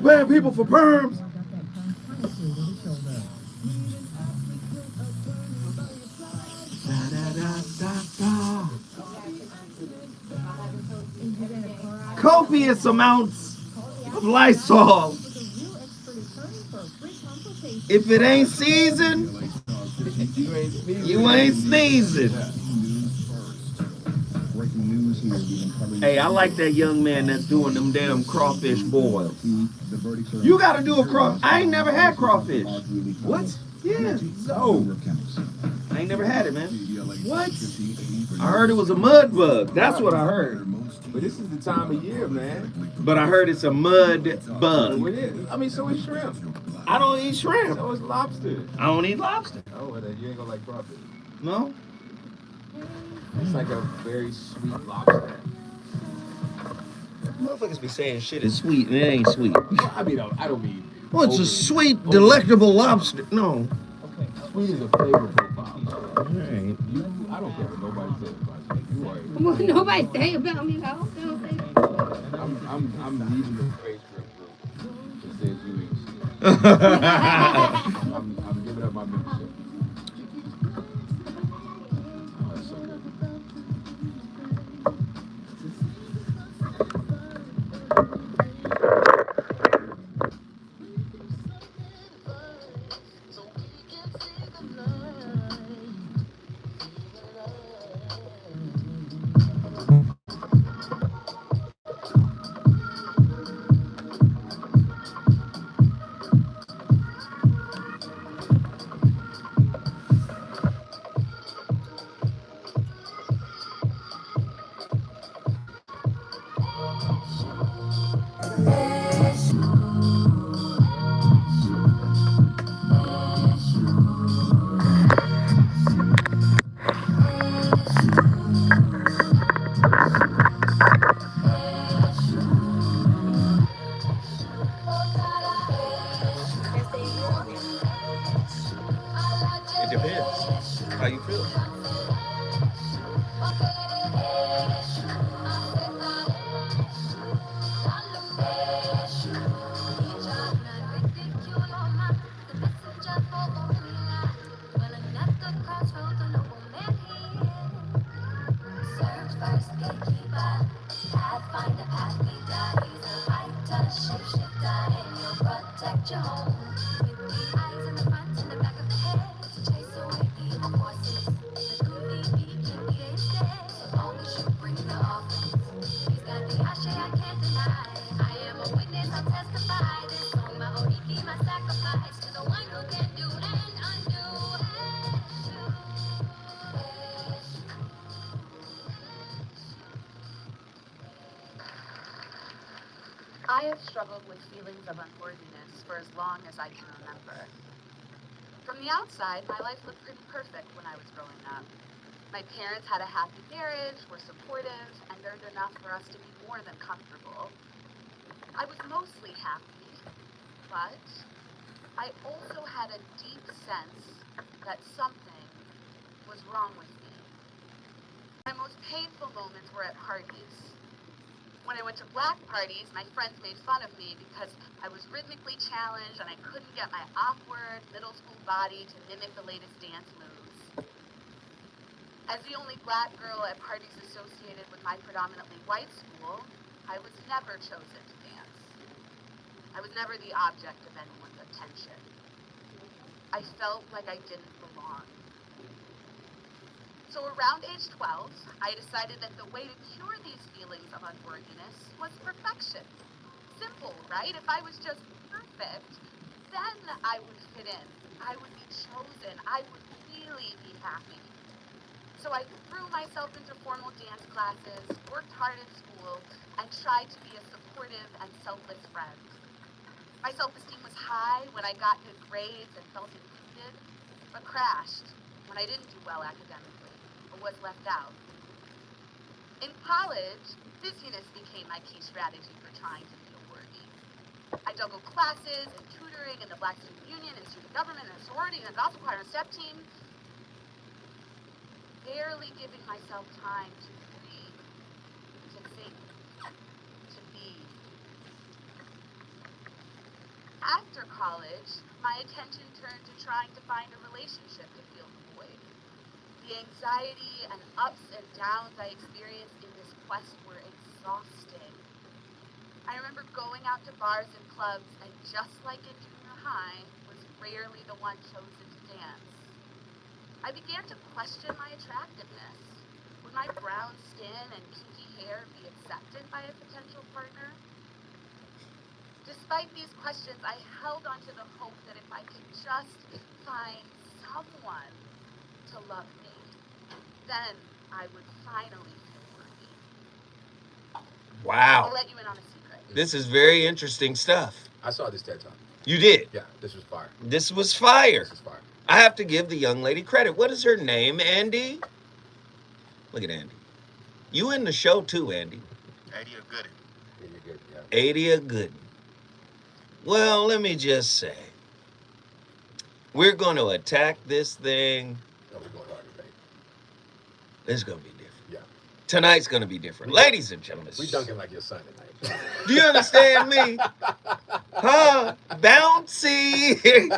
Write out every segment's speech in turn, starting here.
paying people for perms. Da, da, da, da, da. Copious amounts of Lysol. If it ain't seasoned, you ain't sneezing. Hey, I like that young man that's doing them damn crawfish boils. You got to do a craw. I ain't never had crawfish. What? Yeah. No. I ain't never had it, man. What? I heard it was a mud bug. That's what I heard. But this is the time of year, man. But I heard it's a mud Well, bug. it is. I mean, so is shrimp. I don't eat shrimp. So is lobster. I don't eat lobster. Oh, well, then you ain't gonna like crawfish. No? It's like a very sweet lobster. Motherfuckers be saying shit is sweet and it ain't sweet. Well, I mean, I don't mean. Well, it's a sweet, delectable lobster. No. Sweet is a flavor profile. Alright. I don't care what nobody says about you. You are. What nobody say about me, though? They don't say that. I'm leaving the praise group that says you ain't shit. I'm giving up my membership. Oh, that's so good. It depends. How you feel? I have struggled with feelings of unworthiness for as long as I can remember. From the outside, my life looked pretty perfect when I was growing up. My parents had a happy marriage, were supportive, and earned enough for us to be more than comfortable. I was mostly happy, but I also had a deep sense that something was wrong with me. My most painful moments were at parties. When I went to black parties, my friends made fun of me because I was rhythmically challenged and I couldn't get my awkward middle school body to mimic the latest dance moves. As the only black girl at parties associated with my predominantly white school, I was never chosen to dance. I was never the object of anyone's attention. I felt like I didn't belong. So around age 12, I decided that the way to cure these feelings of unworthiness was perfection. Simple, right? If I was just perfect, then I would fit in. I would be chosen. I would really be happy. So I threw myself into formal dance classes, worked hard in school, and tried to be a supportive and selfless friend. My self-esteem was high when I got good grades and felt included, but crashed when I didn't do well academically or was left out. In college, busyness became my key strategy for trying to feel worthy. I juggled classes and tutoring in the Black Student Union and student government and sorority and gospel choir and step team, barely giving myself time to breathe, to think, to be. After college, my attention turned to trying to find a relationship to fill the void. The anxiety and ups and downs I experienced in this quest were exhausting. I remember going out to bars and clubs, and just like in junior high, was rarely the one chosen to dance. I began to question my attractiveness. Would my brown skin and kinky hair be accepted by a potential partner? Despite these questions, I held on to the hope that if I could just find someone to love me, then I would finally feel worthy. Wow. I'll let you in on a secret. This is very interesting stuff. I saw this TED Talk. You did? Yeah, this was fire. This was fire. This is fire. I have to give the young lady credit. What is her name, Andy? Look at Andy. You in the show too, Andy. Adia Gooding. Yeah, you're good. Yeah. Adia Gooden. Well, let me just say, we're going to attack this thing. No, we're going hard today. It's going to be different. Yeah. Tonight's going to be different. Ladies and gentlemen. We dunking like your son tonight. Do you understand me? Huh? Bouncy.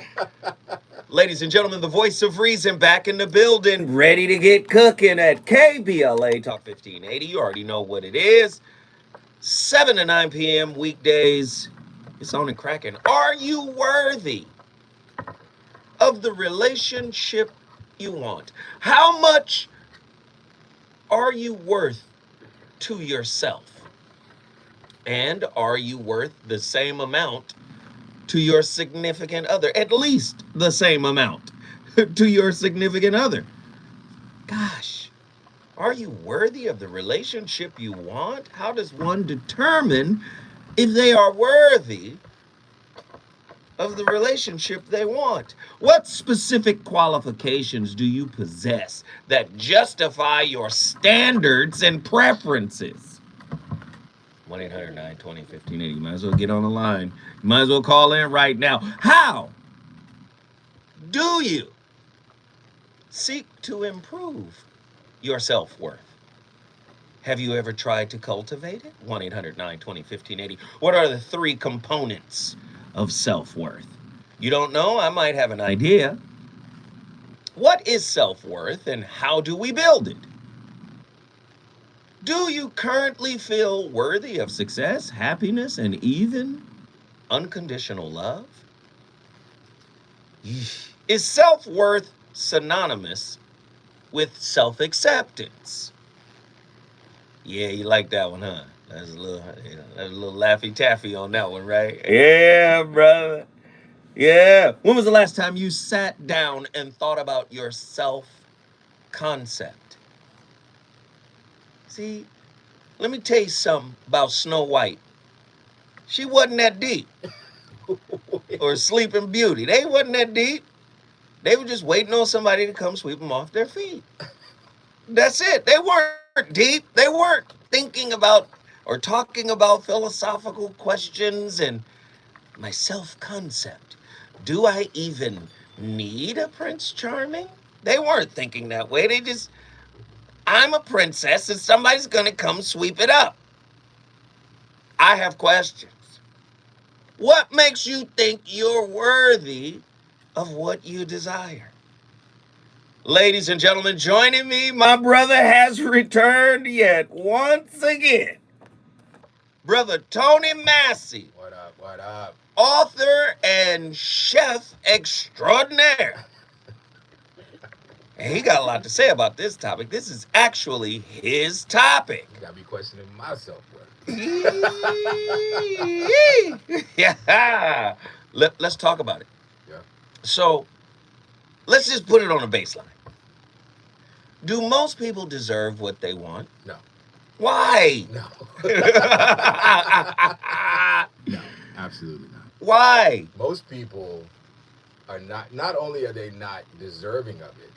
Ladies and gentlemen, the voice of reason back in the building, ready to get cooking at KBLA Talk 1580. You already know what it is. 7 to 9 p.m. weekdays. It's on and cracking. Are you worthy of the relationship you want? How much are you worth to yourself? And are you worth the same amount to your significant other? At least the same amount to your significant other. Gosh, are you worthy of the relationship you want? How does one determine if they are worthy of the relationship they want? What specific qualifications do you possess that justify your standards and preferences? 1-800-920-1580. You might as well get on the line. You might as well call in right now. How do you seek to improve your self-worth? Have you ever tried to cultivate it? 1-800-920-1580. What are the 3 components of self-worth? You don't know? I might have an idea. What is self-worth and how do we build it? Do you currently feel worthy of success, happiness, and even unconditional love? Is self-worth synonymous with self-acceptance? Yeah, you like that one, huh? That's a little Laffy Taffy on that one, right? Yeah, brother. Yeah. When was the last time you sat down and thought about your self-concept? See, let me tell you something about Snow White. She wasn't that deep. Or Sleeping Beauty. They wasn't that deep. They were just waiting on somebody to come sweep them off their feet. That's it. They weren't deep. They weren't thinking about or talking about philosophical questions and my self-concept. Do I even need a Prince Charming? They weren't thinking that way. They just, I'm a princess and somebody's going to come sweep it up. I have questions. What makes you think you're worthy of what you desire? Ladies and gentlemen, joining me, my brother has returned yet once again. Brother Tony Massey. What up? What up? Author and chef extraordinaire. And he got a lot to say about this topic. This is actually his topic. You got me questioning my self-worth. Yeah. Let's talk about it. Yeah. So, let's just put it on a baseline. Do most people deserve what they want? No. Why? No. No, absolutely not. Why? Most people are not only are they not deserving of it,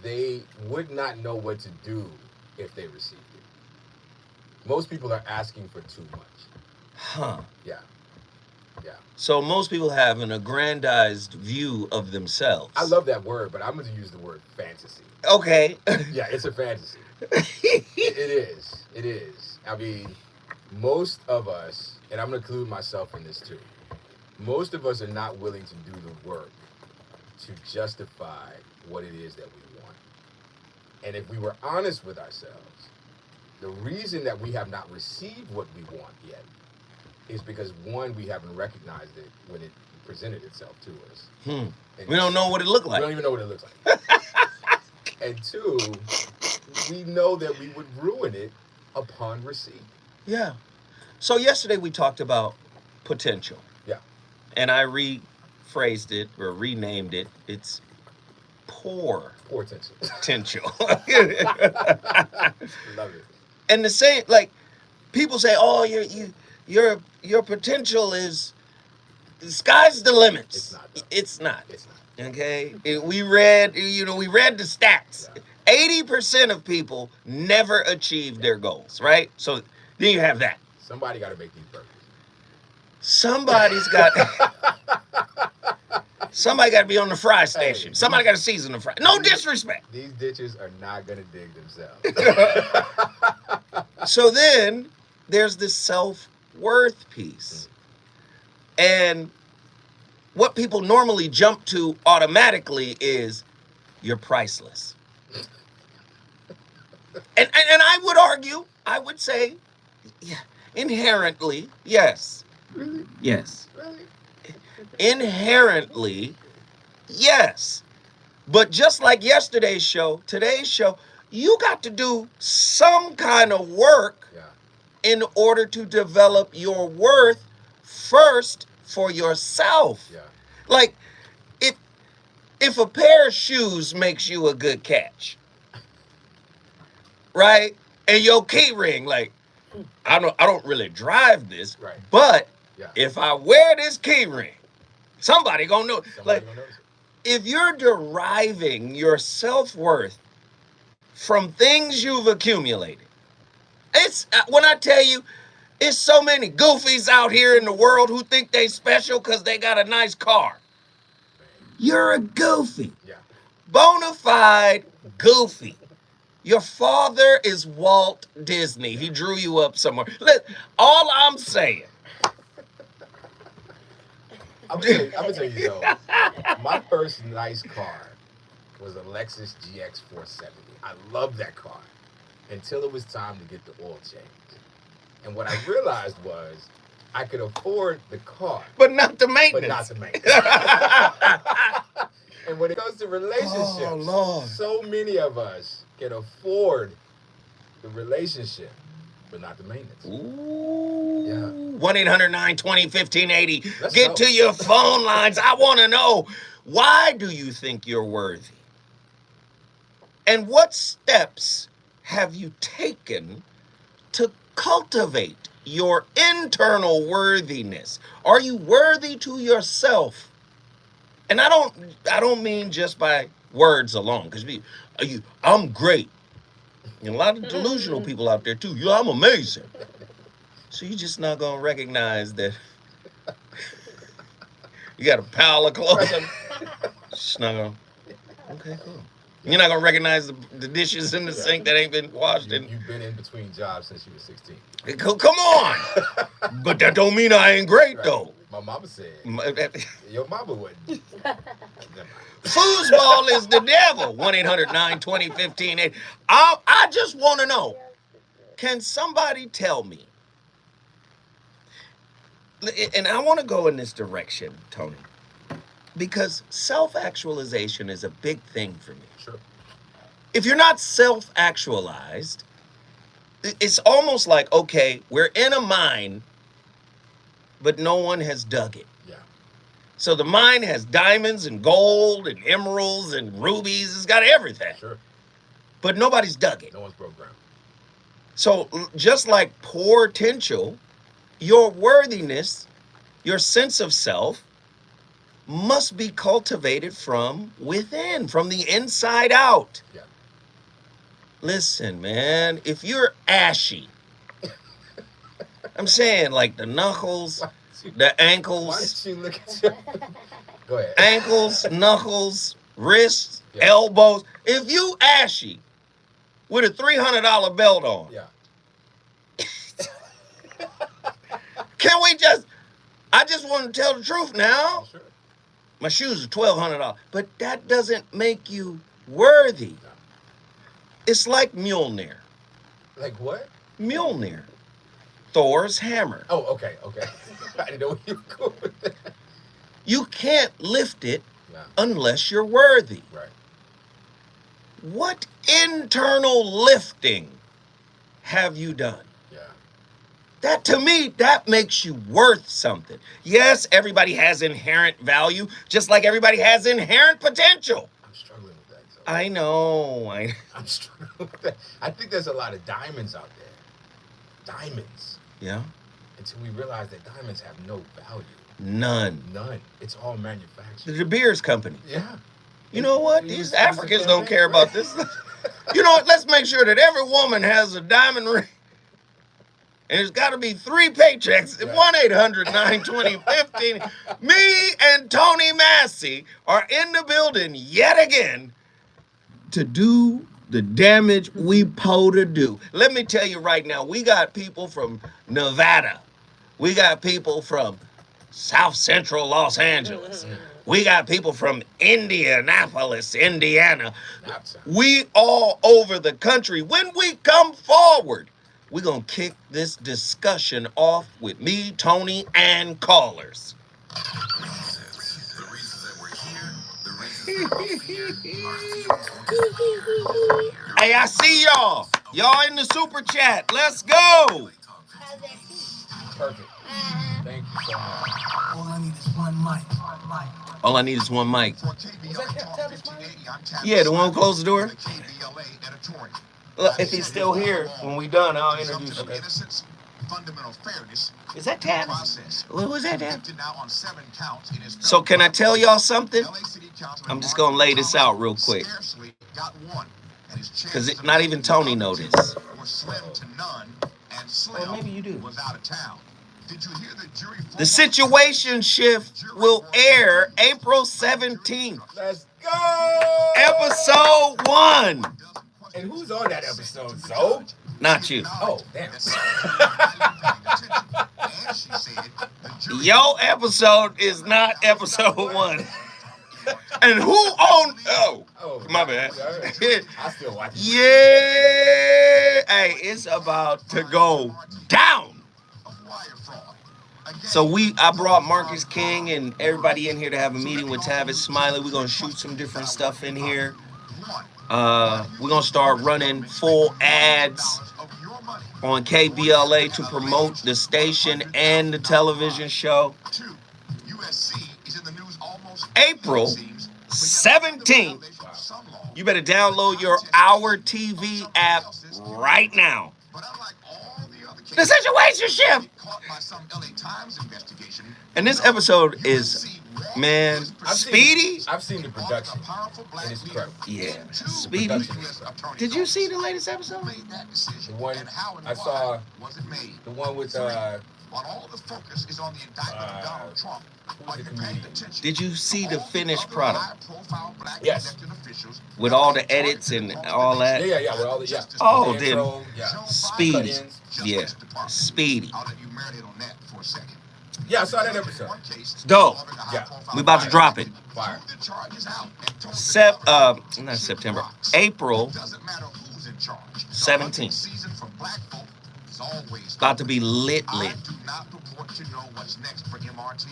they would not know what to do if they received it. Most people are asking for too much. Huh. Yeah. Yeah. So most people have an aggrandized view of themselves. I love that word, but I'm going to use the word fantasy. Okay. Yeah, it's a fantasy. It is. It is. I mean, most of us, and I'm going to include myself in this too, Most of us are not willing to do the work to justify what it is that we want. And if we were honest with ourselves, the reason that we have not received what we want yet is because, one, we haven't recognized it when it presented itself to us. And We don't know what it looked we like. don't even know what it looks like. And two, we know that we would ruin it upon receipt. Yeah. So yesterday we talked about potential. Yeah. And I rephrased it or renamed it. It's poor Poor attention. potential. Love it. And the same, like, people say, "Oh, your potential is the sky's the limits." It's not, though. It's not. It's not. Okay. We read the stats. Yeah. 80% of people never achieve their goals, right? So then you have that. Somebody got to make these burgers. Somebody's got somebody got to be on the fry station. Hey. Somebody got to season the fry. No disrespect. These ditches are not going to dig themselves. So then there's this self-worth piece. And what people normally jump to automatically is you're priceless. And I would argue, I would say, yeah, inherently, yes. Really? Yes. Really? Inherently, yes. But just like yesterday's show, today's show, you got to do some kind of work in order to develop your worth first for yourself. Yeah. Like, if a pair of shoes makes you a good catch, right? And your key ring, like, I don't really drive this, Right. but Yeah. if I wear this key ring, somebody gonna know. Somebody Like, gonna notice it. if you're deriving your self-worth from things you've accumulated, it's when I tell you, it's so many goofies out here in the world who think they special because they got a nice car. You're a goofy. Yeah. Bona fide goofy. Your father is Walt Disney. He drew you up somewhere. All I'm saying. I'm gonna tell you though, my first nice car was a Lexus GX 470. I loved that car until it was time to get the oil change. And what I realized was I could afford the car, But not the but maintenance. not the maintenance. And when it comes to relationships, Oh, Lord. so many of us can afford the relationship, but not the maintenance. Ooh. Yeah. 1-800-920-1580. Let's Get go. to your phone lines. I want to know, why do you think you're worthy? And what steps have you taken to cultivate your internal worthiness? Are you worthy to yourself? And I don't mean just by words alone, because I'm great. And a lot of delusional people out there too. Yeah, I'm amazing. So you're just not gonna recognize that you got a pile of clothes. Just not gonna. Okay, cool. You're not gonna recognize the dishes in the sink that ain't been washed. You've been in between jobs since you were 16. Come on. But that don't mean I ain't great though. My mama said, your mama wouldn't. Foosball is the devil. 1-800-920-1580. I just want to know, can somebody tell me? And I want to go in this direction, Tony, because self-actualization is a big thing for me. Sure. If you're not self-actualized, it's almost like, okay, we're in a mine, but no one has dug it. Yeah. So the mine has diamonds and gold and emeralds and rubies. It's got everything. Sure. But nobody's dug it. No one's broke ground. So just like poor potential, your worthiness, your sense of self, must be cultivated from within, from the inside out. Yeah. Listen, man, if you're ashy, I'm saying like the knuckles, the Why ankles, did you look at your... Go ahead. ankles, knuckles, wrists, Yeah. elbows. If you ashy with a $300 belt on, Yeah. can we just, I just want to tell the truth now. Sure. My shoes are $1,200, but that doesn't make you worthy. No. It's like Mjolnir. Like what? Mjolnir. Thor's hammer. Oh, okay. I didn't know where you were going with that. You can't lift it No. unless you're worthy. Right. What internal lifting have you done? Yeah. That, to me, that makes you worth something. Yes, everybody has inherent value, just like everybody has inherent potential. I'm struggling with that. So. I know. I'm struggling with that. I think there's a lot of diamonds out there. Diamonds. Yeah. Until we realize that diamonds have no value. None. It's all manufactured. The De Beers Company. Yeah. You know what? These Africans don't care about this. You know what? Let's make sure that every woman has a diamond ring. And it's got to be 3 paychecks. 1-800-920-15. Me and Tony Massey are in the building yet again to do the damage we to do. Let me tell you right now, we got people from Nevada. We got people from South Central Los Angeles. We got people from Indianapolis, Indiana. We all over the country. When we come forward, we're going to kick this discussion off with me, Tony, and callers. Hey, I see y'all. Y'all in the super chat. Let's go. Perfect. Thank you so much. All I need is one mic. All I need is one mic. Yeah, the one who closed the door. Look, if he's still here when we done, I'll introduce him. Fundamental fairness. Is that Tavis? What was that, Tavis? Now on 7 counts in his So can I tell y'all something? LA City Councilman I'm just gonna lay this out real quick. scarcely got one, and his Because chances not of even Tony know this. were slim to none, and Slim Well, maybe you do. was out of town. Did you hear the jury? The Situation Shift will air April 17th. Let's go. Episode 1. And who's on that episode, so? Not you. Oh, damn. Your episode is not episode 1. And who owned... Oh, my bad. I still watch it. Yeah. Hey, it's about to go down. So I brought Marcus King and everybody in here to have a meeting with Tavis Smiley. We're going to shoot some different stuff in here. We're going to start running full ads on KBLA to promote the station and the television show. April 17th. You better download your Our TV app right now. The Situation Shift. And this episode is, man, Speedy. I've seen the production, and it's incredible. Yeah, Speedy. Did you see the latest episode? The one I saw, the one with all the focus is on the indictment of Donald Trump. Are you paying attention? Did you see the finished product? Yes. With all the edits and all that? Yeah. With all the Oh, the then intro, Speedy. cut-ins. Yeah, Speedy. I'll let you marinate on that for a second. Yeah, I saw that episode. It's dope. Yeah. We about to drop it. Fire. Not September. April Doesn't matter who's in charge. 17th. Season for black folk is always About to be lit. I do not purport to know what's next for MRT.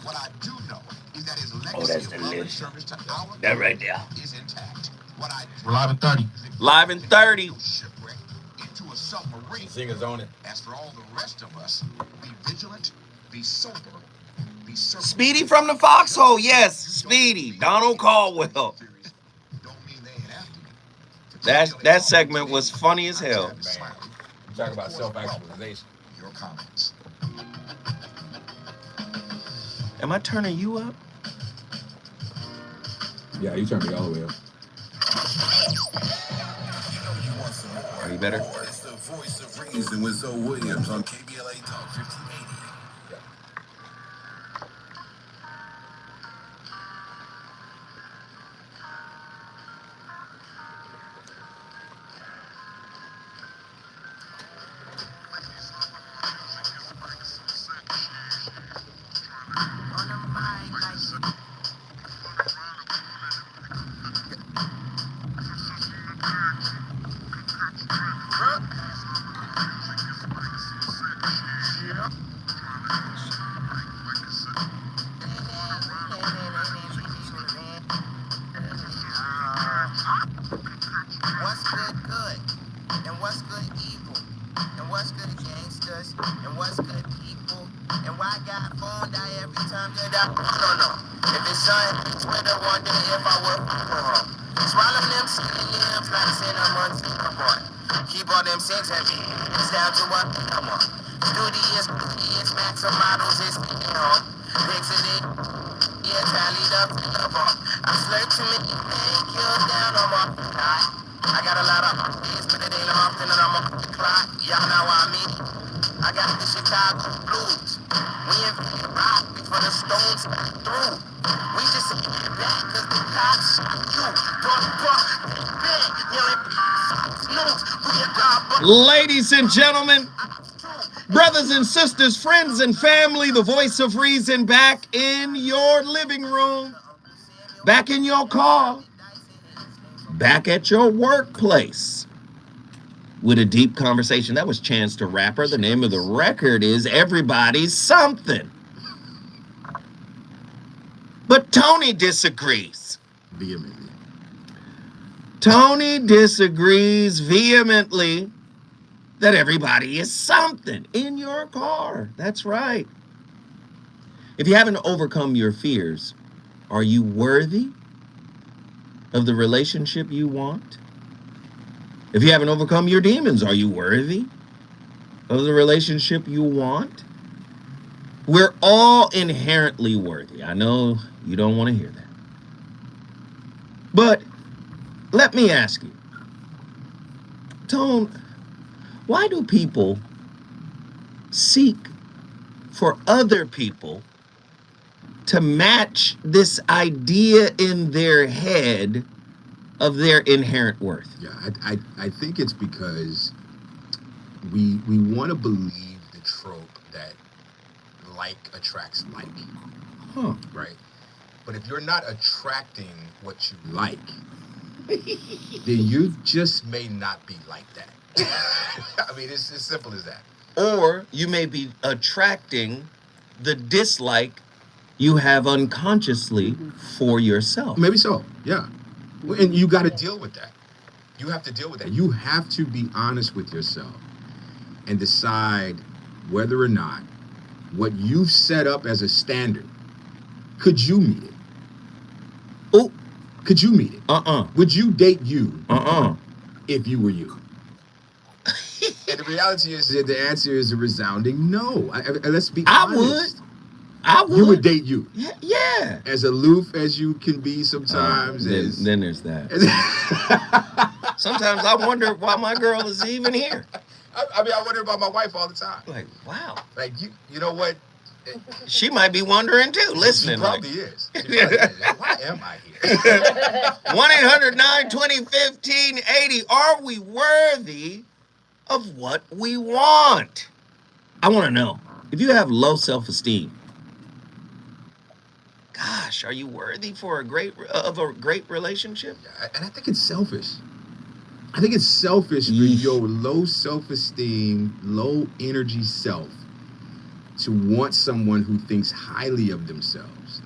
What I do know is that his legacy that's of love and delicious. service to our That right there. is intact. What I We're live in 30. Live in 30. shipwreck into a submarine. Singers on it. As for all the rest of us, be vigilant, be sober, be circumspect. Speedy from the Foxhole. Yes, Speedy. Donald Caldwell. Don't mean they ain't after you. That segment was funny as hell. Man, you talk about self-actualization. Your comments. Am I turning you up? Yeah, you turned me all the way up. Are you better? It's the voice of reason with Zoe Williams on KBLA Talk 1580. What's good, and what's good, evil, and what's good, gangsters, and what's good, people, and why God phone die every time that no. If it's sun, Twitter one day if I work swallow them synonyms like saying I'm on keep all them things heavy. It's down to what come on. Studious, max of models is home. Pixie, yeah, tallied up. I slurp too many painkillers down on my I got a lot of days, but it ain't often that I'm on the clock. Y'all know what I mean. I got the Chicago blues. We invented rock before the Stones got through. We just back cause the cops you. Ladies and gentlemen, brothers and sisters, friends and family, the voice of reason back in your living room, back in your car, back at your workplace with a deep conversation. That was Chance the Rapper. The name of the record is Everybody's Something. But Tony disagrees. Vehemently. Tony disagrees vehemently that everybody is something in your car. That's right. If you haven't overcome your fears, are you worthy of the relationship you want? If you haven't overcome your demons, are you worthy of the relationship you want? We're all inherently worthy. I know you don't want to hear that. But let me ask you, Tone, why do people seek for other people to match this idea in their head of their inherent worth? Yeah, I think it's because we want to believe the trope that like attracts like. Huh. Right? But if you're not attracting what you like, then you just may not be like that. I mean, it's as simple as that. Or you may be attracting the dislike you have unconsciously for yourself. Maybe so, yeah. And you got to deal with that. You have to deal with that. You have to be honest with yourself and decide whether or not what you've set up as a standard, could you meet it? Oh, could you meet it? Would you date you? If you were you? And the reality is that the answer is a resounding no. Let's be honest. I would. You would date you. Yeah. As aloof as you can be sometimes. Then there's that. Sometimes I wonder why my girl is even here. I mean, I wonder about my wife all the time. Like, wow. Like, you know what? She might be wondering too, listening. She probably is. Why am I here? 1-800-920-1580. Are we worthy of what we want? I want to know. If you have low self-esteem, gosh, are you worthy for a great relationship? Yeah, and I think it's selfish. I think it's selfish for your low self-esteem, low energy self to want someone who thinks highly of themselves,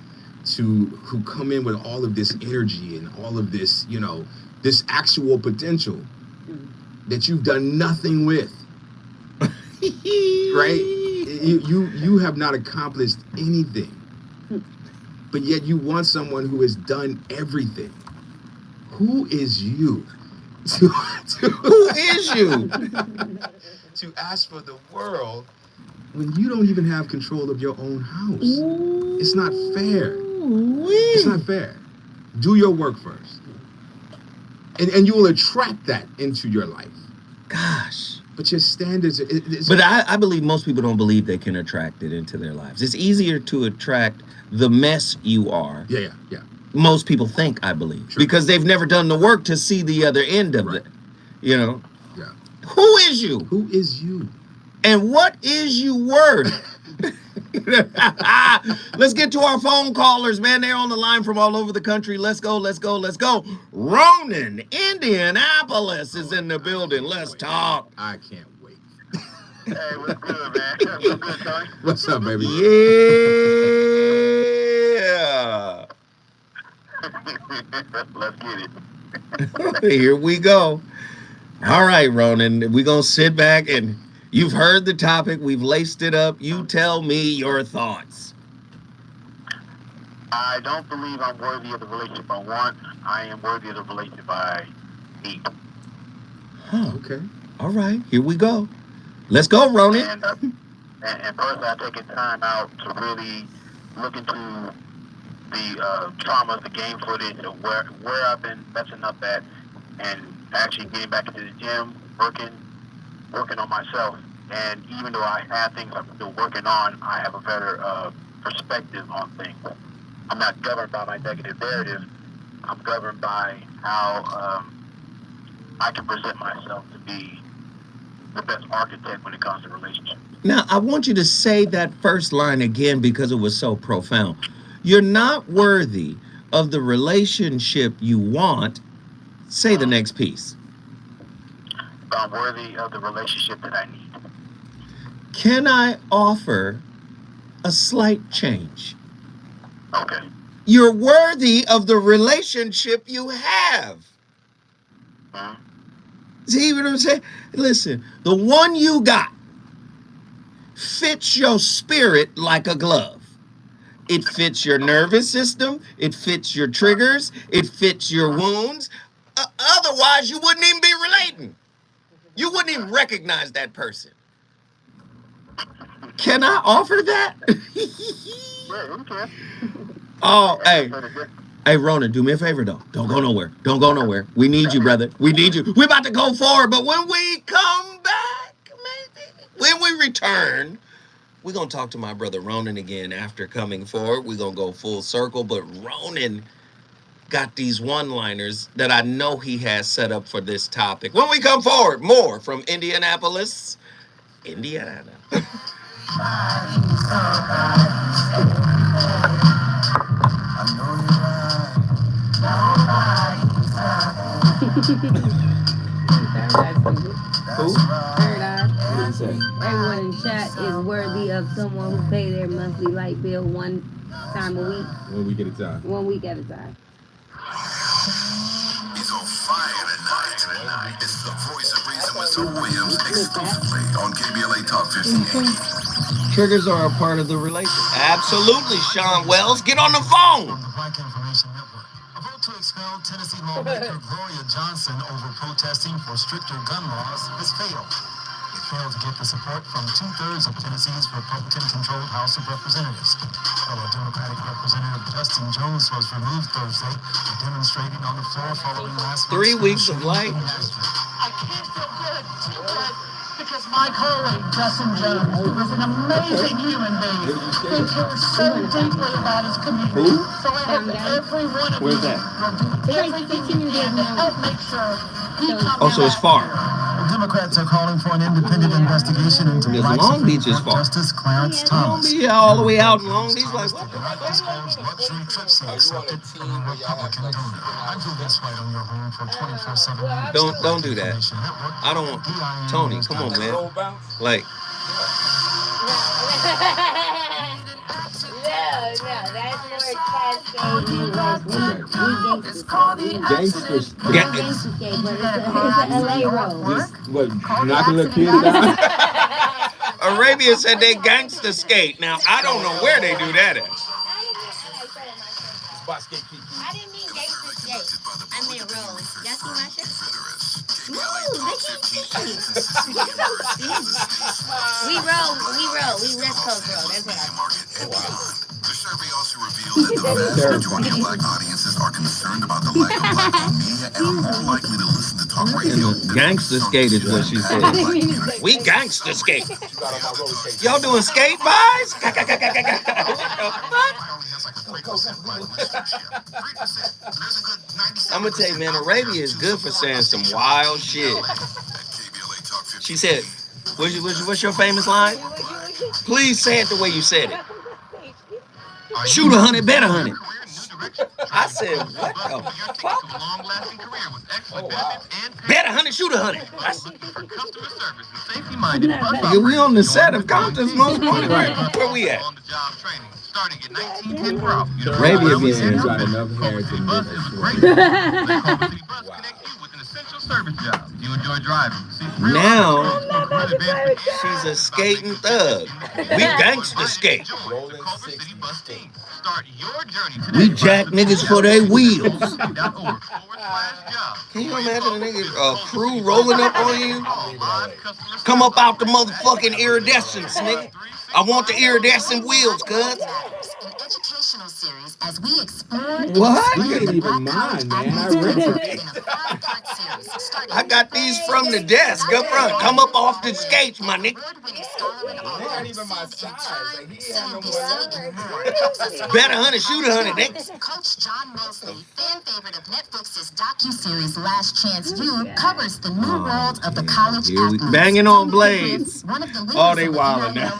who come in with all of this energy and all of this, this actual potential that you've done nothing with. Right? You have not accomplished anything. But yet you want someone who has done everything. Who is you? Who is you? To ask for the world when you don't even have control of your own house. It's not fair. It's not fair. Do your work first. And you will attract that into your life. Gosh. But your standards... But I believe most people don't believe they can attract it into their lives. It's easier to attract the mess you are. Yeah. Most people think, I believe. Sure. Because they've never done the work to see the other end of it. Yeah. Who is you? Who is you? And what is you worth? Let's get to our phone callers, man. They're on the line from all over the country. Let's go, let's go, let's go. Ronan, Indianapolis is in the building. Let's talk. I can't wait. Hey, what's good, man? What's good, Tony? What's up, baby? Yeah. Let's get it. Here we go. All right, Ronan, we're going to sit back and you've heard the topic. We've laced it up. You tell me your thoughts. I don't believe I'm worthy of the relationship I want. I am worthy of the relationship I need. Huh. Okay. All right, here we go. Let's go, Ronan. And personally, I've taken time out to really look into the trauma, the game footage, of where I've been messing up at, and actually getting back into the gym, working on myself. And even though I have things I'm still working on, I have a better perspective on things. I'm not governed by my negative narrative. I'm governed by how I can present myself to be the best architect when it comes to relationships. Now, I want you to say that first line again because it was so profound. You're not worthy of the relationship you want. Say the next piece. I'm worthy of the relationship that I need. Can I offer a slight change? Okay. You're worthy of the relationship you have. Mhm. See what I'm saying? Listen, the one you got fits your spirit like a glove. It fits your nervous system. It fits your triggers. It fits your wounds. Otherwise, you wouldn't even be relating. You wouldn't even recognize that person. Can I offer that? Yeah, okay. Oh, hey. Hey, Ronan, do me a favor, though. Don't go nowhere. Don't go nowhere. We need you, brother. We need you. We're about to go forward, but when we come back, when we return, we're going to talk to my brother Ronan again after coming forward. We're going to go full circle, but Ronan got these one-liners that I know he has set up for this topic. When we come forward, more from Indianapolis, Indiana. Who? Third eye. What did he say? Everyone in chat is worthy of someone who pay their monthly light bill one time a week. 1 week at a time. 1 week at a time. He's on fire tonight. It's the voice of reason with Zoe Williams exclusively on KBLA Talk 1580. Triggers are a part of the relationship. Absolutely, Sean Wells. Get on the phone. The Black Information Network. A vote to expel Tennessee lawmaker Gloria Johnson over protesting for stricter gun laws has failed. It failed to get the support from 2/3 of Tennessee's Republican-controlled House of Representatives. Fellow Democratic Representative Justin Jones was removed Thursday for demonstrating on the floor following last 3 weeks of light. I can't feel good because my colleague Justin Jones, who is an amazing human being, who cares so deeply about his community. Who? So I hope that every one of Where's you that? will do everything you can to help make sure he comes Oh, so it's back far. here. Democrats are calling for an independent investigation into Because Black Long Beach Supreme is Court far. Justice Clarence Long Thomas. Beach, all the way out in Long Beach, like, Thomas what did the not fuck? disclose luxury trips he Are you on a accepted team from a where y'all have, Republican like, donor. I do this right on your home for 24/7 news. Don't do that. I don't want Tony. Come on, man. Roll bounce? Like, Gangsters. Gangster skate, but it's a LA road. What, knocking little kids down? Arabia said they gangster skate. Now, I don't know where they do that at. Spot skate Kiki. I didn't mean gangster skate. I meant roll. Y'all see my shirt? No, they can't see. You're so stingy. We roll. We West Coast roll. That's what I mean. The survey also revealed that the vast majority of Black audiences are concerned about the lack of Black media and are more likely to listen to talk radio. Gangster skate is what she said. We gangster skate. Y'all doing skate buys? I'm gonna tell you, man, Arabia is good for saying some wild shit. She said, what's your famous line? Please say it the way you said it. Shoot 100, bet 100. I said, what the fuck? Bet 100, shoot 100. Nigga, we on the set of Compton's Most Wanted. Right. Where we at? Arabia be saying got enough hair to miss now she's a skating thug. We gangster skate. We jack niggas for their wheels. Can you imagine a nigga crew rolling up on you? Come up out the motherfucking iridescence, nigga. I want the iridescent wheels, cuz. Educational series as we explore. What? You ain't even mine, man. I read I got these from the desk up front. Come up off the skates, my nigga. They aren't even my size. Like, he had no more. Bet 100, shoot 100, nigga. Coach John Mosley, fan favorite of Netflix's docuseries Last Chance U, covers the new world of the college athlete. Banging on blades. Oh, they wildin' now.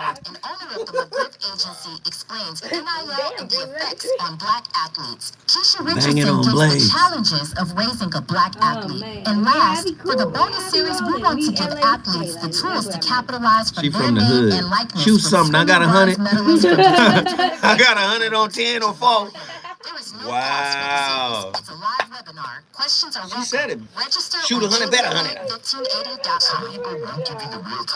And owner of the McGriff Agency explains NIL and the effects on black athletes. Keisha Richardson gives the challenges of raising a black athlete. And last, for the bonus series, we want to give athletes the tools to capitalize for their name and likeness. Shoot something. I got 100. I got 100 on 10 or 4. Wow. It's a live webinar. Questions are She said it. Register Shoot 100, bet 100. 1580.com.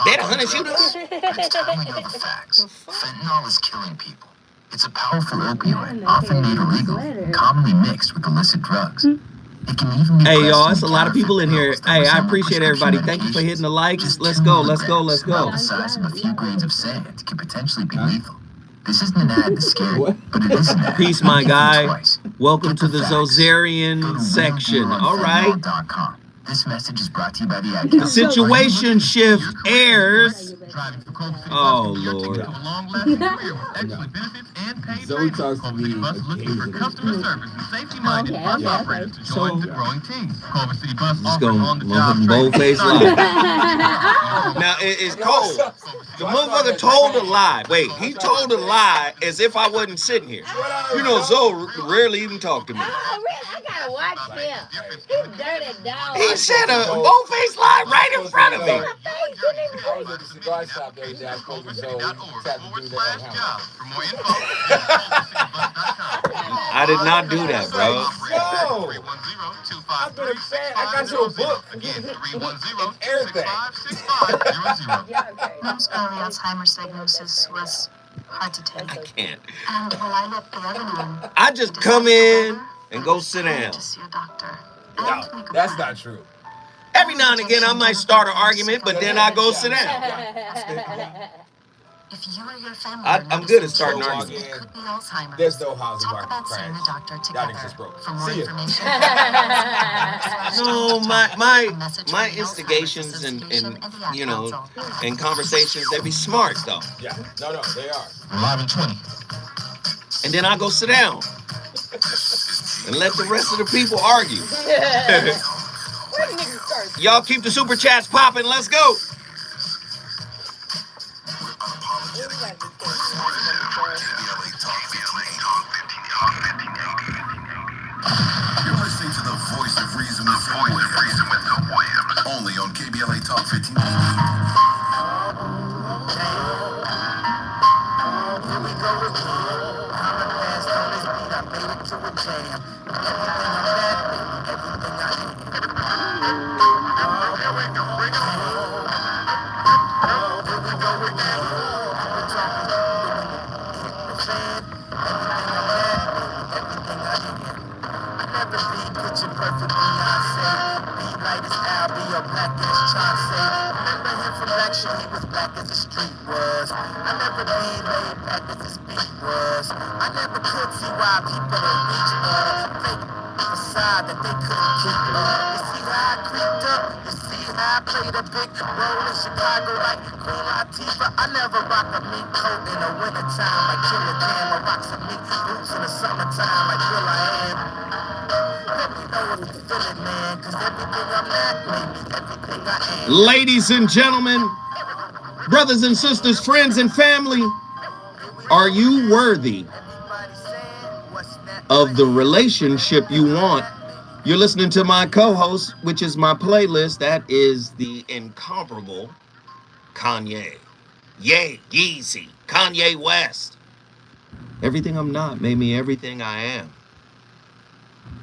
Bet 100, shoot 100. It's time we know the facts. Fentanyl is killing people. It's a powerful opioid, often made illegal, commonly mixed with illicit drugs. It can even be hey, y'all, it's a lot of people in here. Hey, I appreciate everybody. Thank you for hitting the likes. Let's go, let's go, let's go. The size of a few grains of sand can potentially be lethal. This isn't an ad to scare you, but it is an ad. Peace, my guy. Welcome to the Zozerian section. All right. This message is brought to you by the ad. The Situation Shift airs. Oh, Lord. Zoe talks to me occasionally. So, let's go. Bold-faced lie. Now, it's cold. The motherfucker told a lie. Wait, he told a lie as if I wasn't sitting here. You know, Zoe rarely even talked to me. I gotta watch him. He's dirty dog. He said a bold-faced lie right in front of me. I was at the cigar shop the other day. I spoke to Zoe. I did not do that, bro. I've been a fan. I got you a book. Everything. Mom's early Alzheimer's diagnosis was hard to take. I can't. And when I left the other room, I just come in and go sit down. to see a doctor. No, that's not true. Every now and again, I might start an argument, but then I go sit down. If you or your family I'm good at starting arguments. could be Alzheimer's. There's no housing Talk market about seeing a crash. doctor Y'all together. niggas just broke. For more See ya. information. No, my instigations and you know and conversations, they be smart though. Yeah, no, they are. Live in 20. And then I go sit down and let the rest of the people argue. Y'all keep the super chats popping. Let's go. You're listening to the voice of reason with Phil Williams. Only on KBLA Talk 1580. Here we go again. I'm the past on this beat. I made it to a jam. Everything I'm at, everything I need. Here we go again. We're talking the fan. Everything I'm at, everything I need. I never be picture perfect Beyonce. Be light as Al, be your black as Chauncey. Remember him from Black Show, he was black as the street was. I never be laid back as this beat was. I never could see why people don't reach fake facade that they couldn't keep up. You see how I creeped up? You see how I played a big role in Chicago like Queen Latifah? I never rock a mink coat in the wintertime like Killer Cam or rocks a mink boots in the summertime like Will I Am. Let me know if you feel it, man, cause everything I'm at, maybe everything I am. Ladies and gentlemen, Brothers and sisters, friends and family, are you worthy of the relationship you want? You're listening to my co-host, which is my playlist. That is the incomparable Kanye. Yay, Yeezy, Kanye West. Everything I'm not made me everything I am.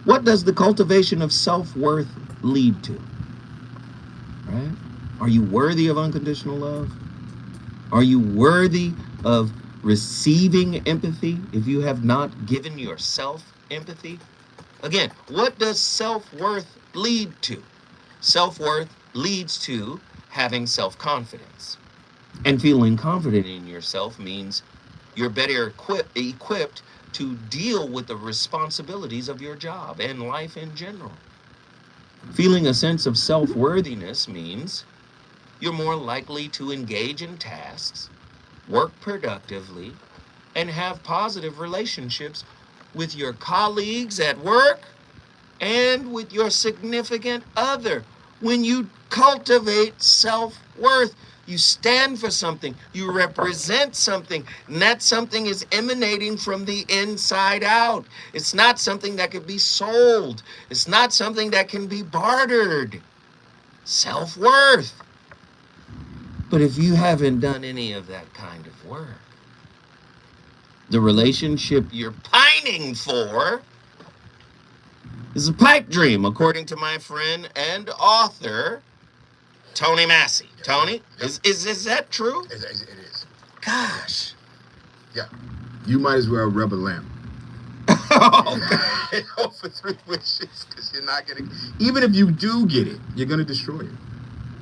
What does the cultivation of self-worth lead to? Right? Are you worthy of unconditional love? Are you worthy of receiving empathy if you have not given yourself empathy? Again, what does self-worth lead to? Self-worth leads to having self-confidence. And feeling confident in yourself means you're better equipped to deal with the responsibilities of your job and life in general. Feeling a sense of self-worthiness means you're more likely to engage in tasks, work productively, and have positive relationships with your colleagues at work and with your significant other. When you cultivate self-worth, you stand for something, you represent something, and that something is emanating from the inside out. It's not something that can be sold. It's not something that can be bartered. Self-worth. But if you haven't done any of that kind of work, the relationship you're pining for is a pipe dream, according to my friend and author, Tony Massey. Tony, is that true? It is. Gosh. Yeah. You might as well rub a lamp. Oh, Hope for 3 wishes, because you're not going to... Even if you do get it, you're going to destroy it.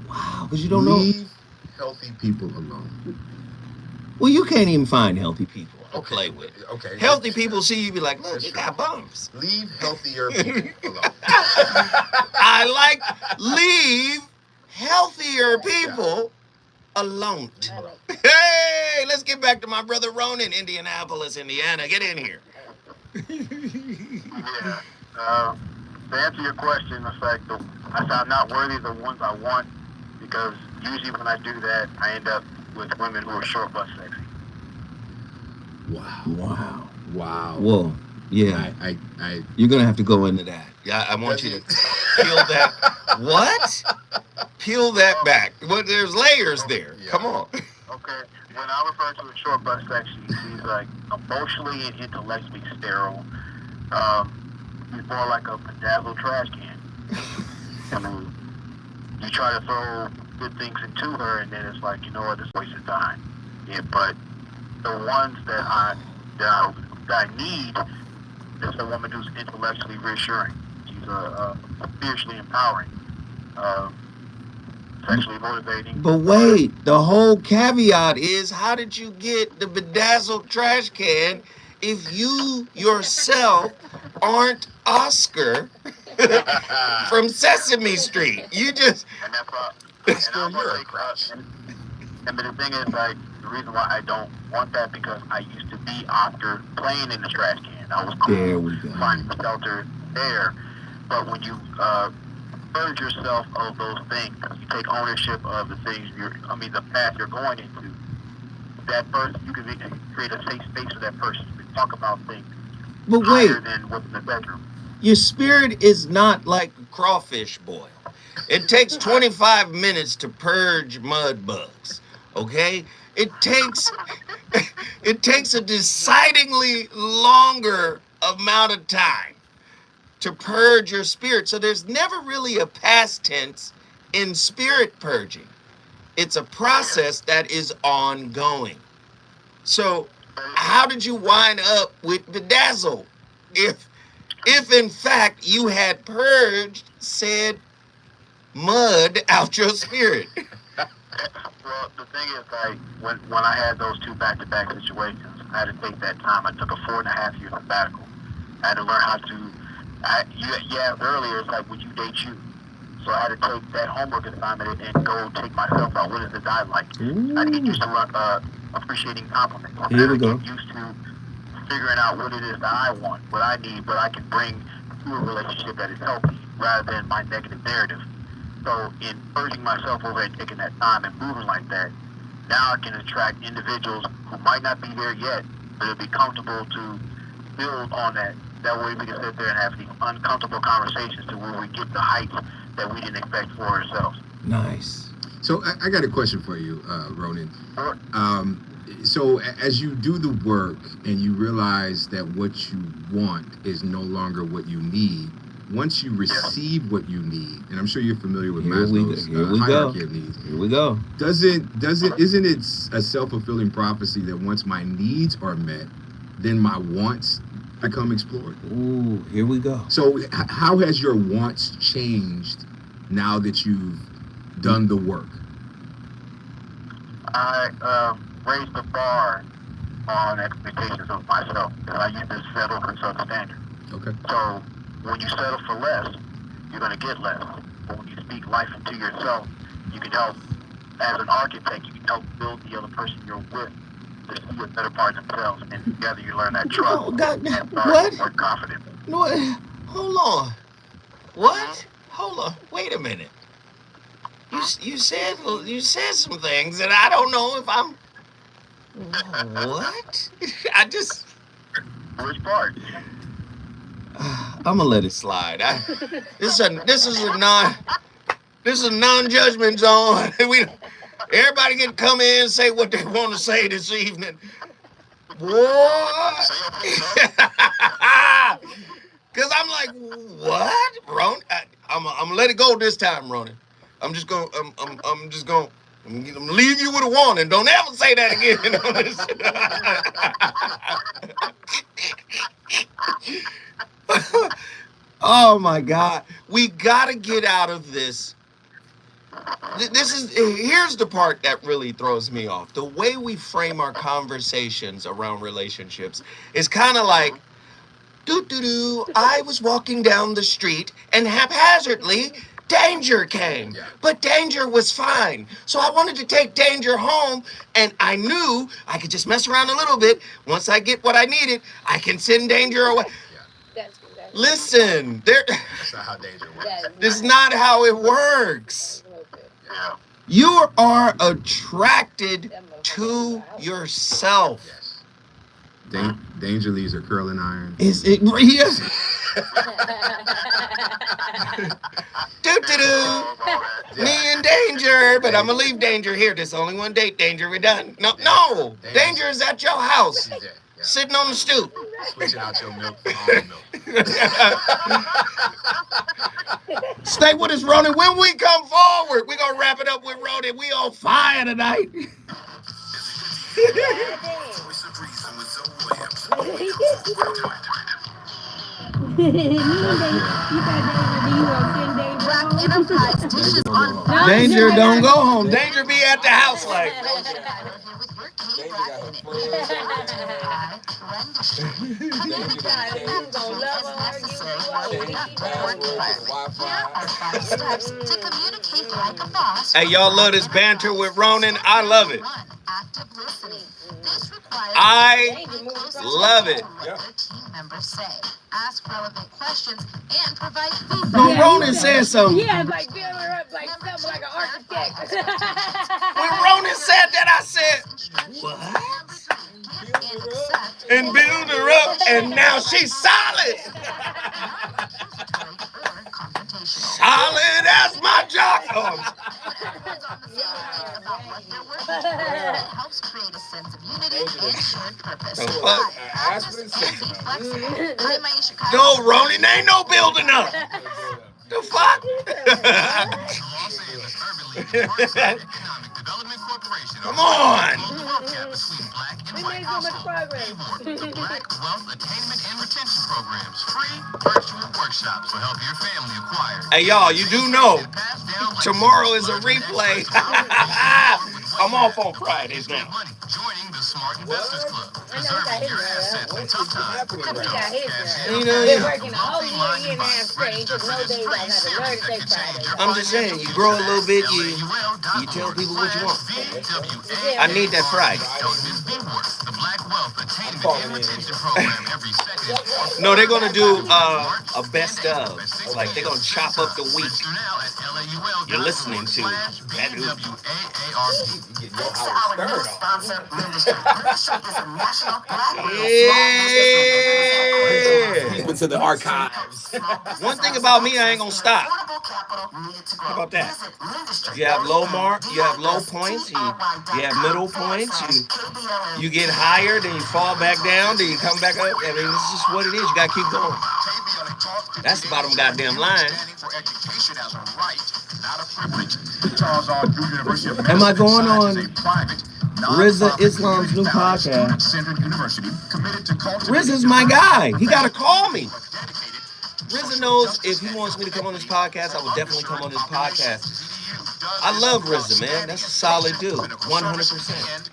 wow, because you don't know. Leave healthy people alone. Well, you can't even find healthy people to play with. Okay. Healthy people see you be like, look, That's you true. got bumps. Leave healthier people alone. I like leave healthier people alone. Hey, let's get back to my brother Ronan, Indianapolis, Indiana. Get in here. Yeah. To answer your question, it's like I say I'm not worthy of the ones I want, because usually when I do that, I end up with women who are short but sexy. Wow. Whoa. Yeah. I You're going to have to go into that. Yeah, I want you to peel that. What? Peel that back. Well, there's layers there. Yeah. Come on. Okay. When I refer to a short but sexy, she's like emotionally and intellectually sterile. She's more like a bedazzled trash can. I mean, you try to throw good things into her, and then it's like, you know what, it's a waste of time. Yeah, but the ones that I need is a woman who's intellectually reassuring. She's fiercely empowering, sexually motivating. But wait, the whole caveat is, how did you get the bedazzled trash can if you yourself aren't Oscar from Sesame Street? You just... And that's why. Still, you're a crush. But the thing is, like, the reason why I don't want that, because I used to be Oscar playing in the trash can. I was cool, There we go. finding shelter there. But when you purge yourself of those things, you take ownership of the things the path you're going into. That person, you can create a safe space for that person to talk about things But wait, higher than what's in the bedroom. your spirit is not like crawfish boil. It takes 25 minutes to purge mud bugs. Okay? It takes a decidingly longer amount of time to purge your spirit. So there's never really a past tense in spirit purging. It's a process that is ongoing. So how did you wind up with bedazzle if in fact you had purged said mud out your spirit? Well, the thing is, like, when I had those two back-to-back situations, I had to take that time. I took a 4.5-year sabbatical. I had to learn how to... You asked earlier, it's like, would you date you? So I had to take that homework assignment and go take myself out. What is the guy like? I had to get used to appreciating compliments. Here we I go. had to get used to figuring out what it is that I want, what I need, what I can bring to a relationship that is healthy, rather than my negative narrative. So in purging myself over and taking that time and moving like that, now I can attract individuals who might not be there yet, but it'll be comfortable to build on that. That way we can sit there and have these uncomfortable conversations to where we get the heights that we didn't expect for ourselves. Nice. So I got a question for you, Ronan. Sure. So as you do the work and you realize that what you want is no longer what you need, once you receive what you need, and I'm sure you're familiar with Maslow's hierarchy of needs. Here we go. Isn't it a self-fulfilling prophecy that once my needs are met, then my wants become explored? Ooh, here we go. So how has your wants changed now that you've done the work? I raised the bar on expectations of myself, because I used to settle for substandard. Okay. So when you settle for less, you're going to get less. But when you speak life into yourself, you can help, as an architect, you can help build the other person you're with to see a better part of themselves, and together you learn that trust. Oh, God, and start what? more confident. No, hold on. What? Hold on. Wait a minute. You said some things that I don't know if I'm. What? I just. Which part? I'm gonna let it slide. This is a non-judgment zone. Everybody can come in and say what they want to say this evening. What? Because I'm like, what, Ronan? I'm gonna let it go this time, Ronan. I'm gonna leave you with a warning. Don't ever say that again on this. Oh my God, we gotta get out of this. Here's the part that really throws me off. The way we frame our conversations around relationships is kind of like, I was walking down the street and haphazardly Danger came. Yeah. But Danger was fine. So I wanted to take Danger home, and I knew I could just mess around a little bit. Once I get what I needed, I can send Danger away. Listen, That's not how Danger works. this is not how it works. Yeah. You are attracted to yourself. Yes. Danger leaves her curling iron. Is it real? Me and Danger, but I'm gonna leave Danger here. There's only one date, Danger. We're done. No. Danger is at your house, She's there. Yeah. sitting on the stoop. Switching out your milk for almond milk. Stay with us, Ronan. When we come forward, we're gonna wrap it up with Ronan. We on fire tonight. Danger don't go home. Danger be at the house like. Hey, y'all love this banter with Ronan. I love it. I love it. Ask relevant questions and provide feedback. No, Ronan said something. Yeah, like building her up like something like an architect. When Ronan said that, I said, what? And build her up, and now she's solid. Solid as my jock. Helps create a sense of unity and shared purpose. No, Ronan, ain't no building up. The fuck? Come on. We made so much progress. Black Wealth Attainment and Retention Programs. Free virtual workshops will help your family acquire. Hey, y'all, you do know tomorrow is a replay. I'm off on Fridays now. Joining the Smart Investors Club. Preserving your assets in tough times. He got his You know, Been working a whole year and a half straight. Just no days I had to learn to take Friday. I'm just saying, you grow a little bit, you tell people what you want. I need that Friday. Don't miss VOR, the Black Wealth Attainment and Retention Program every second. No, they're gonna do a best of. Like they're gonna chop up the week. Register now at LAUL. You're listening to that dude. You get your hours stirred on. Sponsor Ministry. Ministry is a national black Yeah. Deep into the archives. One thing about me, I ain't gonna stop. How about that? You have low mark, you have low points, you have middle points, you get higher, then you fall back down, then you come back up. I mean, it's just what it is. You gotta keep going. That's the bottom goddamn line. Am I going on RZA Islam's new podcast? RZA's my guy. He gotta call me. RZA knows if he wants me to come on his podcast, I will definitely come on his podcast. I love RZA, man. That's a solid dude. 100%.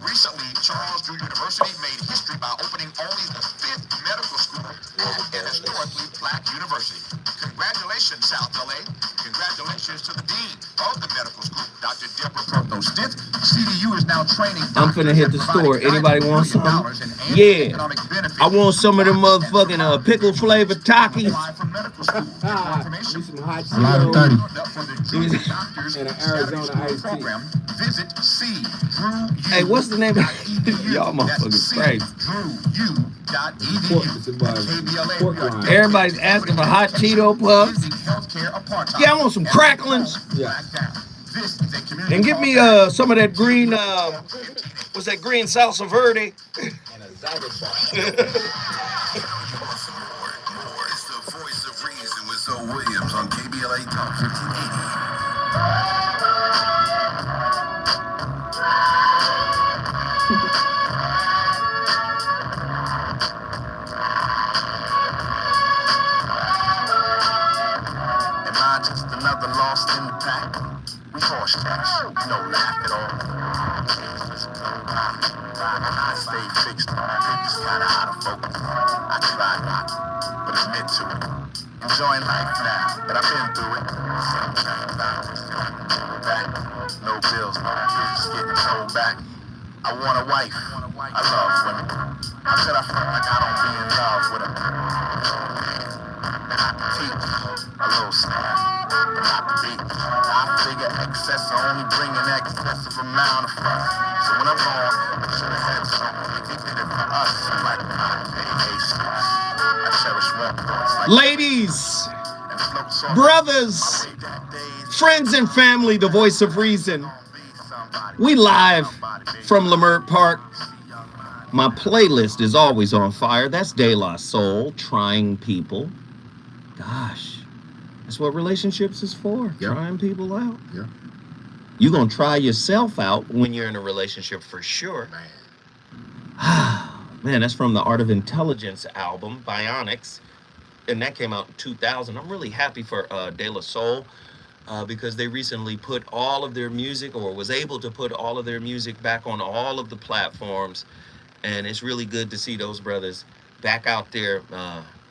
Recently, Charles Drew University made history by opening only the 5th medical school at an historically black university. Congratulations, South LA. Congratulations to the dean of the medical school, Dr. Deborah Porto-Stitt. CDU is now training. I'm finna hit the store. Anybody want some? Yeah. I want some of them motherfucking pickle flavor Takis. Need some hot Cheetos and an Arizona iced tea. Visit Hey, what's the name of y'all motherfuckers crazy? Pork rind. Everybody's asking for hot Cheeto puffs. Yeah, I want some cracklings. Yeah. And give me some of that green what's that green salsa verde? And a Zygospot. It's the voice of reason with Zoe Williams on KBLA Talk 1580. Just another lost impact. We horse cash, no laugh at all. I stay fixed, niggas kinda out of focus. I try not, but admit to it. Enjoying life now, but I've been through it. No bills, no kids getting told back. I want a wife, I love women. How could I feel like I don't be in love with her? And I can teach a little snap. I figure excess only bring an excessive amount of fun. So when I'm gone, I should have had something. They did it for us. Like I cherish one voice. Ladies, brothers, friends and family, the voice of reason. We live from Leimert Park. My playlist is always on fire. That's De La Soul, Trying People. Gosh. That's what relationships is for. Yep. Trying people out. Yeah. You're going to try yourself out when you're in a relationship for sure. Man, that's from the Art of Intelligence album, Bionics. And that came out in 2000. I'm really happy for De La Soul because they recently put all of their music, or was able to put all of their music back on all of the platforms. And it's really good to see those brothers back out there.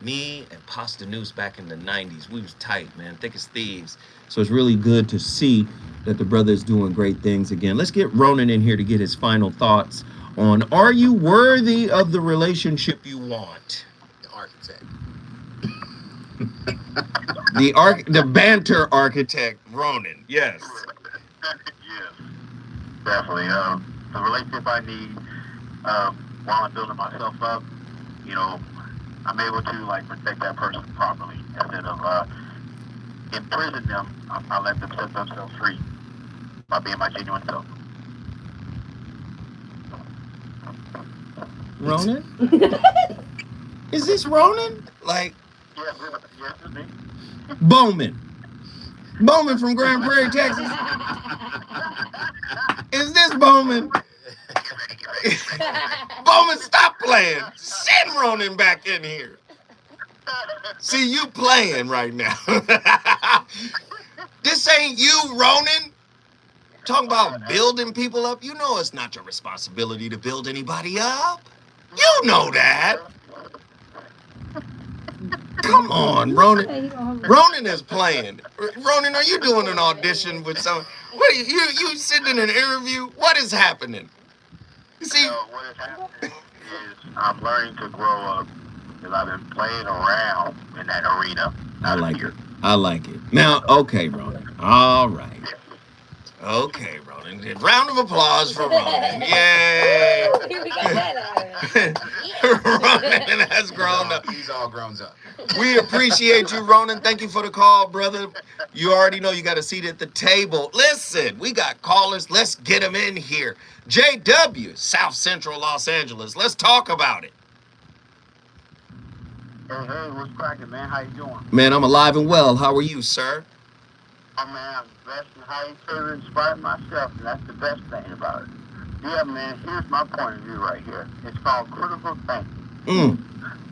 Me and Pasta Noose back in the 90s, we was tight, man, thick as thieves. So it's really good to see that the brother is doing great things again. Let's get Ronan in here to get his final thoughts on, are you worthy of the relationship you want? The architect. The banter architect, Ronan, yes. Yes, definitely. The relationship I need while I'm building myself up, you know, I'm able to like protect that person properly instead of imprison them. I let them set themselves free by being my genuine self. Ronan? Is this Ronan? Like Yes, it's me. Bowman. Bowman from Grand Prairie, Texas. Is this Bowman? Bowman, stop playing. Send Ronan back in here. See, you playing right now. This ain't you, Ronan. Talking about building people up. You know it's not your responsibility to build anybody up. You know that. Come on, Ronan. Ronan is playing. Ronan, are you doing an audition with some? What are you sitting in an interview? What is happening? See, So what has happened is I'm learning to grow up because I've been playing around in that arena. I like it. I like it. Now, okay, Ronan. All right. Okay, Ronan. Round of applause for Ronan. Yay! We got that. Ronan has grown up. He's all grown up. We appreciate you, Ronan. Thank you for the call, brother. You already know you got a seat at the table. Listen, we got callers. Let's get them in here. JW, South Central Los Angeles. Let's talk about it. Hey, what's cracking, man? How you doing? Man, I'm alive and well. How are you, sir? Oh, man, I'm blessed and highly favored, inspired myself, and that's the best thing about it. Yeah, man, here's my point of view right here. It's called critical thinking.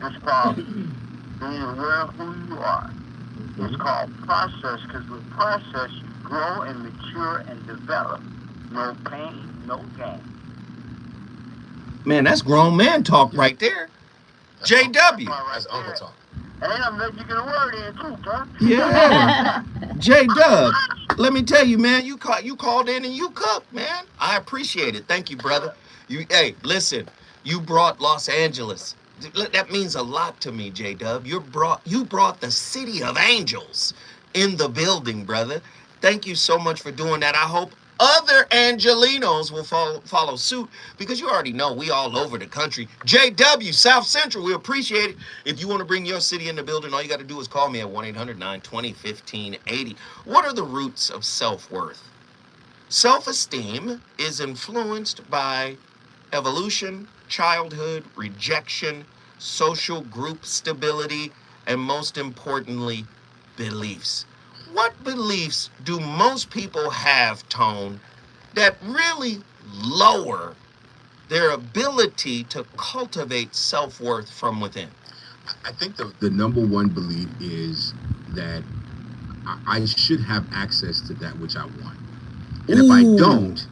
It's called being aware of who you are. It's called process, because with process, you grow and mature and develop. No pain, no gain. Man, that's grown man talk right there. JW. That's uncle talk. And I'm letting you get a word in too, bro. Yeah. J-Dub, let me tell you, man, you called in and you cooked, man. I appreciate it. Thank you, brother. Hey, listen, you brought Los Angeles. That means a lot to me, J-Dub. You brought the city of angels in the building, brother. Thank you so much for doing that. I hope other Angelinos will follow suit, because you already know we all over the country. JW, South Central, we appreciate it. If you want to bring your city in the building, all you got to do is call me at 1-800-920-1580. What are the roots of self-worth? Self-esteem is influenced by evolution, childhood, rejection, social group stability, and most importantly, beliefs. What beliefs do most people have, Tone, that really lower their ability to cultivate self-worth from within? I think the number one belief is that I should have access to that which I want. And if I don't,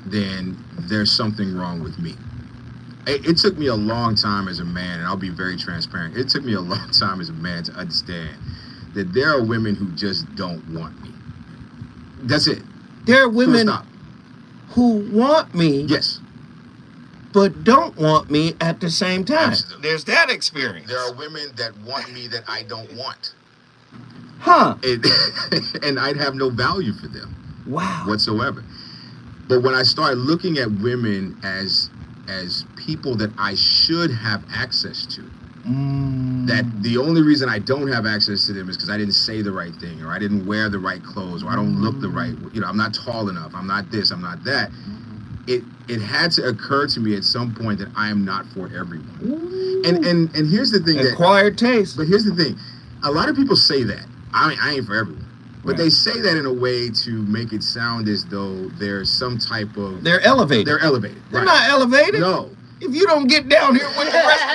then there's something wrong with me. It took me a long time as a man, and I'll be very transparent. It took me a long time as a man to understand that there are women who just don't want me. That's it. There are women who want me, yes, but don't want me at the same time. Absolutely. There's that experience. There are women that want me that I don't want. Huh. And I'd have no value for them. Wow. Whatsoever. But when I started looking at women as people that I should have access to, that the only reason I don't have access to them is because I didn't say the right thing, or I didn't wear the right clothes, or I don't look the right, I'm not tall enough, I'm not this, I'm not that. It had to occur to me at some point that I am not for everyone. And here's the thing, acquired taste. But here's the thing, a lot of people say that I ain't for everyone. But they say that in a way to make it sound as though there's some type of... They're elevated. They're elevated. They're not elevated. No. If you don't get down here with the rest of...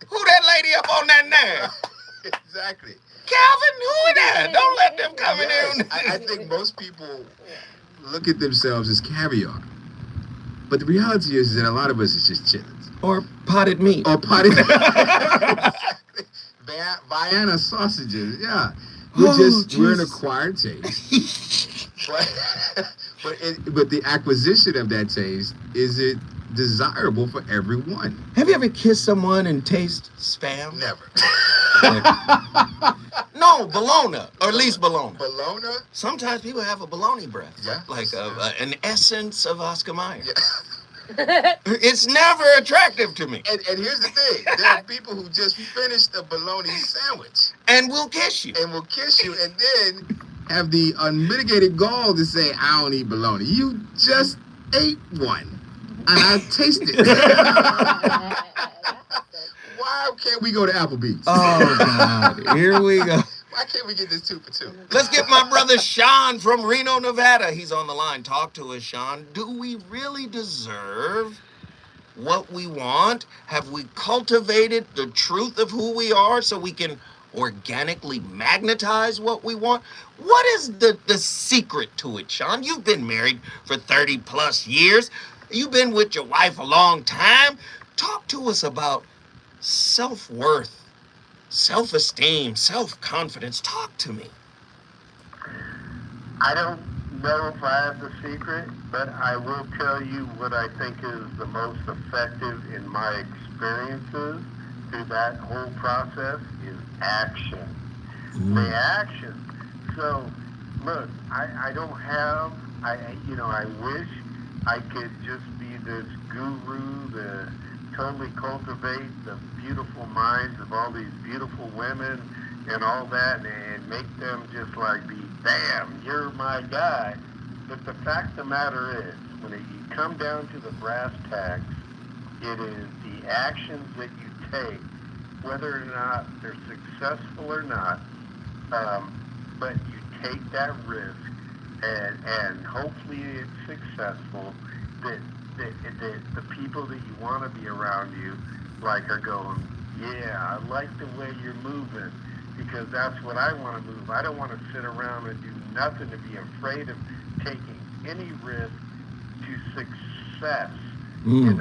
Who that lady up on that nerve? Exactly. Calvin, who that? Don't let them come in there. I think most people look at themselves as caviar. But the reality is that a lot of us is just chitlins. Or potted meat. Or potted meat. Exactly. Vienna sausages, yeah. We're an acquired taste. but the acquisition of that taste, is it desirable for everyone? Have you ever kissed someone and taste spam? Never. No, bologna, or at least bologna. Bologna? Sometimes people have a bologna breath. Yeah. Like an essence of Oscar Mayer. Yeah. It's never attractive to me. And here's the thing. There are people who just finished a bologna sandwich. And will kiss you. And then have the unmitigated gall to say, I don't eat bologna. You just ate one. And I tasted it. Why can't we go to Applebee's? Oh, God. Here we go. Why can't we get this 2 for 2? Let's get my brother Sean from Reno, Nevada. He's on the line. Talk to us, Sean. Do we really deserve what we want? Have we cultivated the truth of who we are so we can organically magnetize what we want? What is the secret to it, Sean? You've been married for 30 plus years. You've been with your wife a long time. Talk to us about self-worth, self-esteem, self-confidence. Talk to me. I don't know if I have the secret, but I will tell you what I think is the most effective in my experiences through that whole process is action. The action. So, look, I don't have, I wish I could just be this guru that totally cultivate the beautiful minds of all these beautiful women and all that and make them just like be, bam, you're my guy. But the fact of the matter is, when you come down to the brass tacks, it is the actions that you take, whether or not they're successful or not, but you take that risk, and hopefully it's successful, that the people that you want to be around you, like, are going, yeah, I like the way you're moving, because that's what I want to move. I don't want to sit around and do nothing, to be afraid of taking any risk to success, and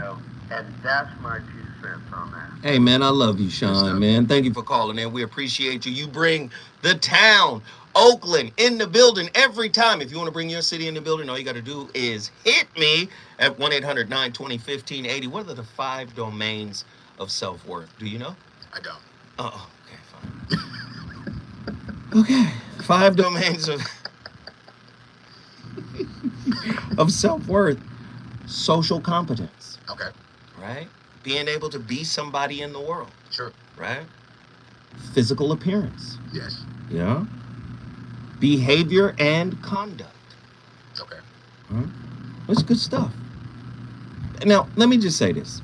that's my 2 cents on that. Hey, man, I love you, Sean, man. Thank you for calling in. We appreciate you. You bring the town, Oakland, in the building every time. If you want to bring your city in the building, all you got to do is hit me at 1-800-920-1580. What are the 5 domains of self-worth? Do you know? I don't. Oh, okay, fine. Okay, 5 domains of self-worth. Social competence. Okay. Right? Being able to be somebody in the world. Sure. Right? Physical appearance. Yes. Yeah. Behavior and conduct. Okay. That's good stuff. Now, let me just say this.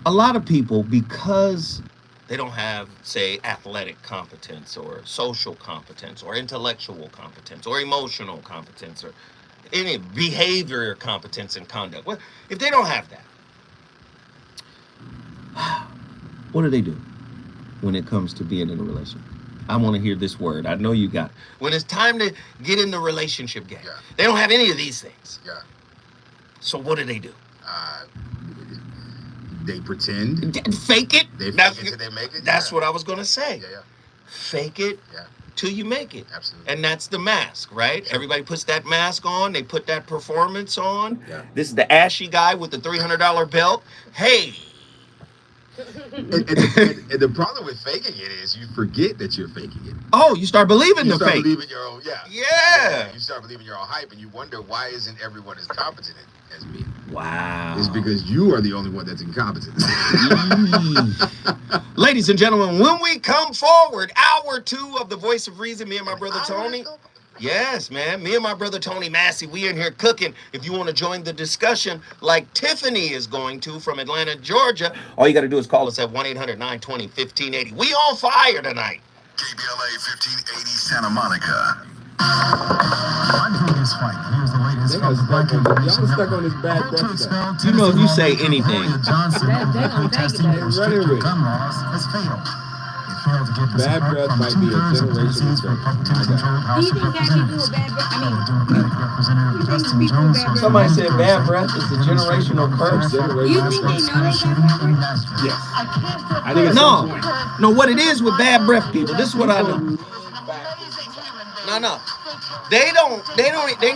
A lot of people, because they don't have, say, athletic competence or social competence or intellectual competence or emotional competence or any behavior competence and conduct. Well, if they don't have that, what do when it comes to being in a relationship? I want to hear this word. I know you got it. When it's time to get in the relationship game, they don't have any of these things. Yeah. So what do? They pretend. Fake it. They fake it till they make it. That's what I was going to say. Yeah. Fake it till you make it. Absolutely. And that's the mask, right? Sure. Everybody puts that mask on. They put that performance on. Yeah. This is the ashy guy with the $300 belt. Hey. And the problem with faking it is you forget that you're faking it. Oh, you start believing the fake. You start believing your own, Yeah. You start believing your own hype, and you wonder, why isn't everyone as competent as me? Wow. It's because you are the only one that's incompetent. Ladies and gentlemen, when we come forward, hour 2 of The Voice of Reason, me and my brother Tony. Yes, man. Me and my brother Tony Massey, we in here cooking. If you want to join the discussion like Tiffany is going to from Atlanta, Georgia, all you got to do is call us at 1-800-920-1580. We on fire tonight. KBLA 1580 Santa Monica. I'm from this fight. Here's the latest from the Black Information Network. You know, if you say anything, Johnson protesting for stricter gun laws has failed. It failed to get the support from two-thirds of Tennessee's Republican-controlled House of Representatives. Democratic Representative Justin Jones. somebody said bad breath is a generational curse. You think they know they got bad breath? Yes. I think No, what it is with bad breath people, this is what I know. No. They're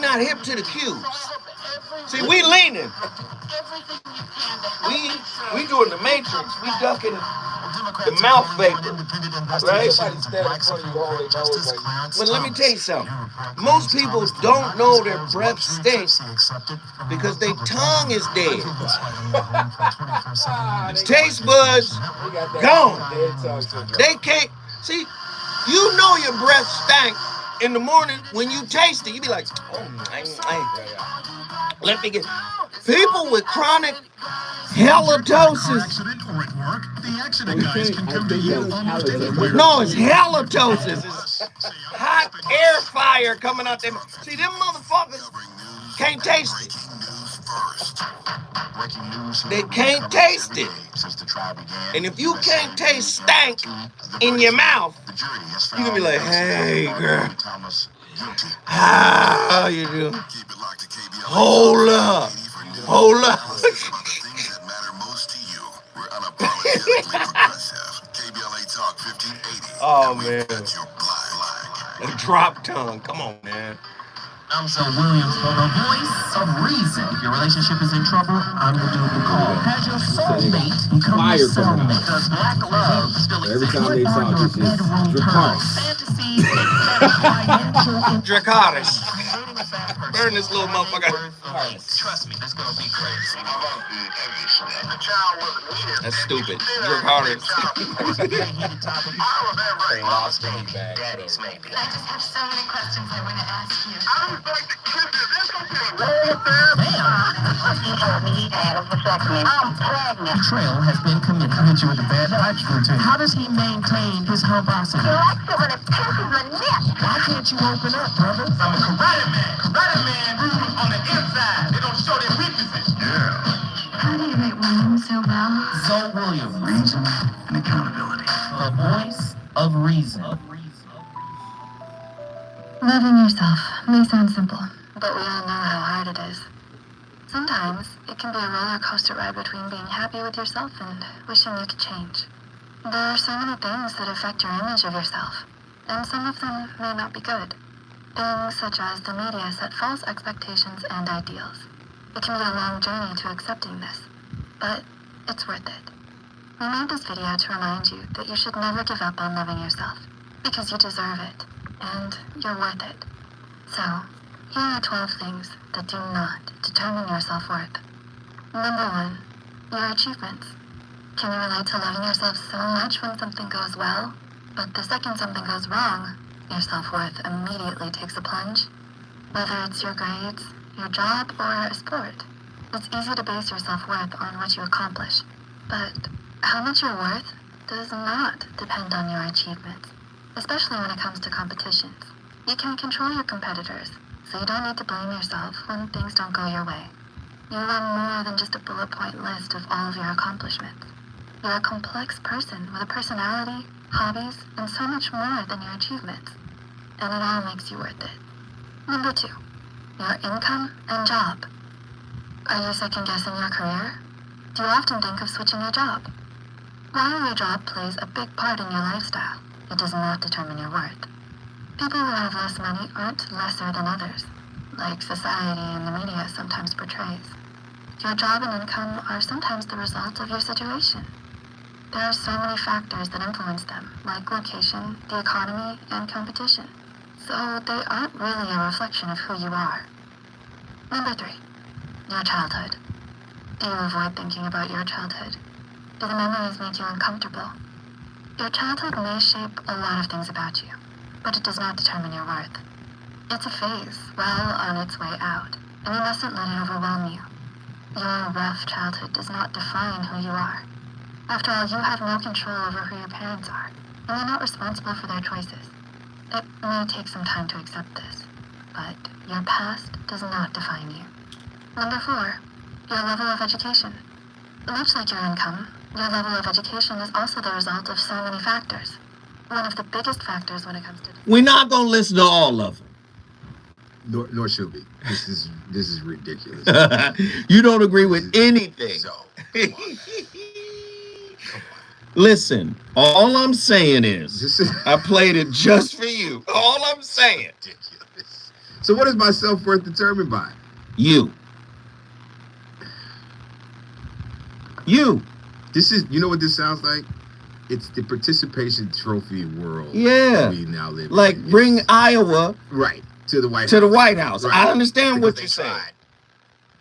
not hip to the cues. See, we leaning. We doing the matrix. We ducking the mouth vapor. Right? But let me tell you something. Most people don't know their breath stinks because their tongue is dead. Taste buds gone. They can't see. You know your breath stank in the morning when you taste it. You be like, let me get. People with chronic halitosis. No, it's halitosis. It's hot air fire coming out there. See, them motherfuckers can't taste it. They can't taste it. And if you can't taste stank in your mouth, you can be like, hey, girl. How you doing? Hold up. Oh, man. A drop tongue. Come on, man. I'm Zoe Williams, the voice of reason. If your relationship is in trouble, I'm the dude to call. Has your soulmate become your cellmate? Does black love still exist? Every time they talk, it's just Fantasies, financial Dracarys. dating a bad person. Burn this little motherfucker. Trust me, this gonna be crazy. That's stupid. Dracarys. Heated topic. Daddies, maybe. I just have so many questions I want to ask you. I'm pregnant. Betrayal has been committed. I hit you with a bad pipes routine. How does he maintain his velocity? He likes it when it pinches my neck. Why can't you open up, brother? I'm a karate man. Karate man rules on the inside. They don't show their weaknesses. Yeah. How do you write women so well? Zoe Williams. Reason and accountability. The voice of reason. Loving yourself may sound simple, but we all know how hard it is. Sometimes it can be a roller coaster ride between being happy with yourself and wishing you could change. There are so many things that affect your image of yourself, and some of them may not be good. Things such as the media set false expectations and ideals. It can be a long journey to accepting this, but it's worth it. We made this video to remind you that you should never give up on loving yourself, because you deserve it, and you're worth it. So, here are 12 things that do not determine your self-worth. Number 1, your achievements. Can you relate to loving yourself so much when something goes well, but the second something goes wrong, your self-worth immediately takes a plunge? Whether it's your grades, your job, or a sport, it's easy to base your self-worth on what you accomplish. But how much you're worth does not depend on your achievements, especially when it comes to competitions. You can control your competitors, so you don't need to blame yourself when things don't go your way. You are more than just a bullet point list of all of your accomplishments. You're a complex person with a personality, hobbies, and so much more than your achievements. And it all makes you worth it. Number 2, your income and job. Are you second-guessing your career? Do you often think of switching your job? While your job plays a big part in your lifestyle, it does not determine your worth. People who have less money aren't lesser than others, like society and the media sometimes portrays. Your job and income are sometimes the result of your situation. There are so many factors that influence them, like location, the economy, and competition. So they aren't really a reflection of who you are. Number 3, your childhood. Do you avoid thinking about your childhood? Do the memories make you uncomfortable? Your childhood may shape a lot of things about you, but it does not determine your worth. It's a phase, well on its way out, and you mustn't let it overwhelm you. Your rough childhood does not define who you are. After all, you have no control over who your parents are, and you're not responsible for their choices. It may take some time to accept this, but your past does not define you. Number 4, your level of education. Much like your income, your level of education is also the result of so many factors. One of the biggest factors when it comes to... We're not going to listen to all of them. Nor should we. This is ridiculous. You don't agree with anything. So, Listen, all I'm saying is, I played it just for you. All I'm saying. ridiculous. So what is my self-worth determined by? You. This is, you know what this sounds like? It's the participation trophy world. Yeah. We now live like in. bring Iowa right to the White House. To the White House. Right. I understand Because what you're saying. tried.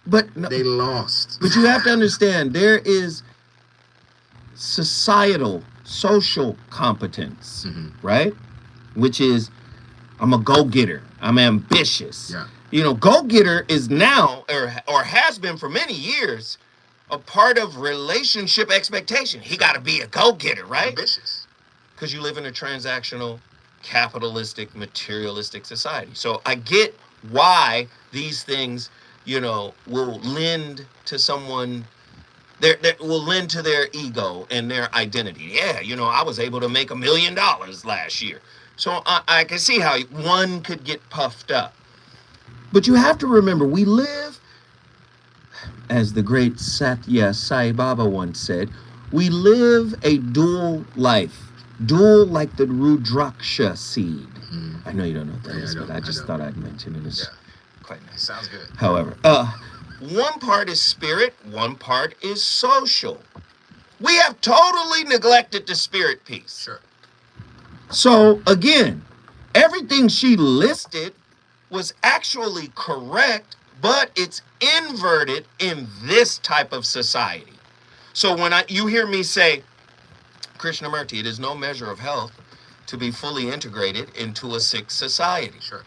But no, They lost. But you have to understand there is societal, social competence, right? Which is I'm a go-getter. I'm ambitious. Yeah. You know, go-getter is now or has been for many years a part of relationship expectation. He got to be a go-getter, right? Ambitious. Because you live in a transactional, capitalistic, materialistic society. So I get why these things, you know, will lend to someone, that will lend to their ego and their identity. Yeah, you know, I was able to make $1 million last year. So I can see how one could get puffed up. But you have to remember, we live, as the great Satya Sai Baba once said, we live a dual life. Dual like the Rudraksha seed. I know you don't know what that is, but I just thought I'd mention it. quite nice. Sounds good. However, one part is spirit, one part is social. We have totally neglected the spirit piece. Sure. So again, everything she listed was actually correct, but it's inverted in this type of society. So when you hear me say, Krishnamurti, it is no measure of health to be fully integrated into a sick society. Sure.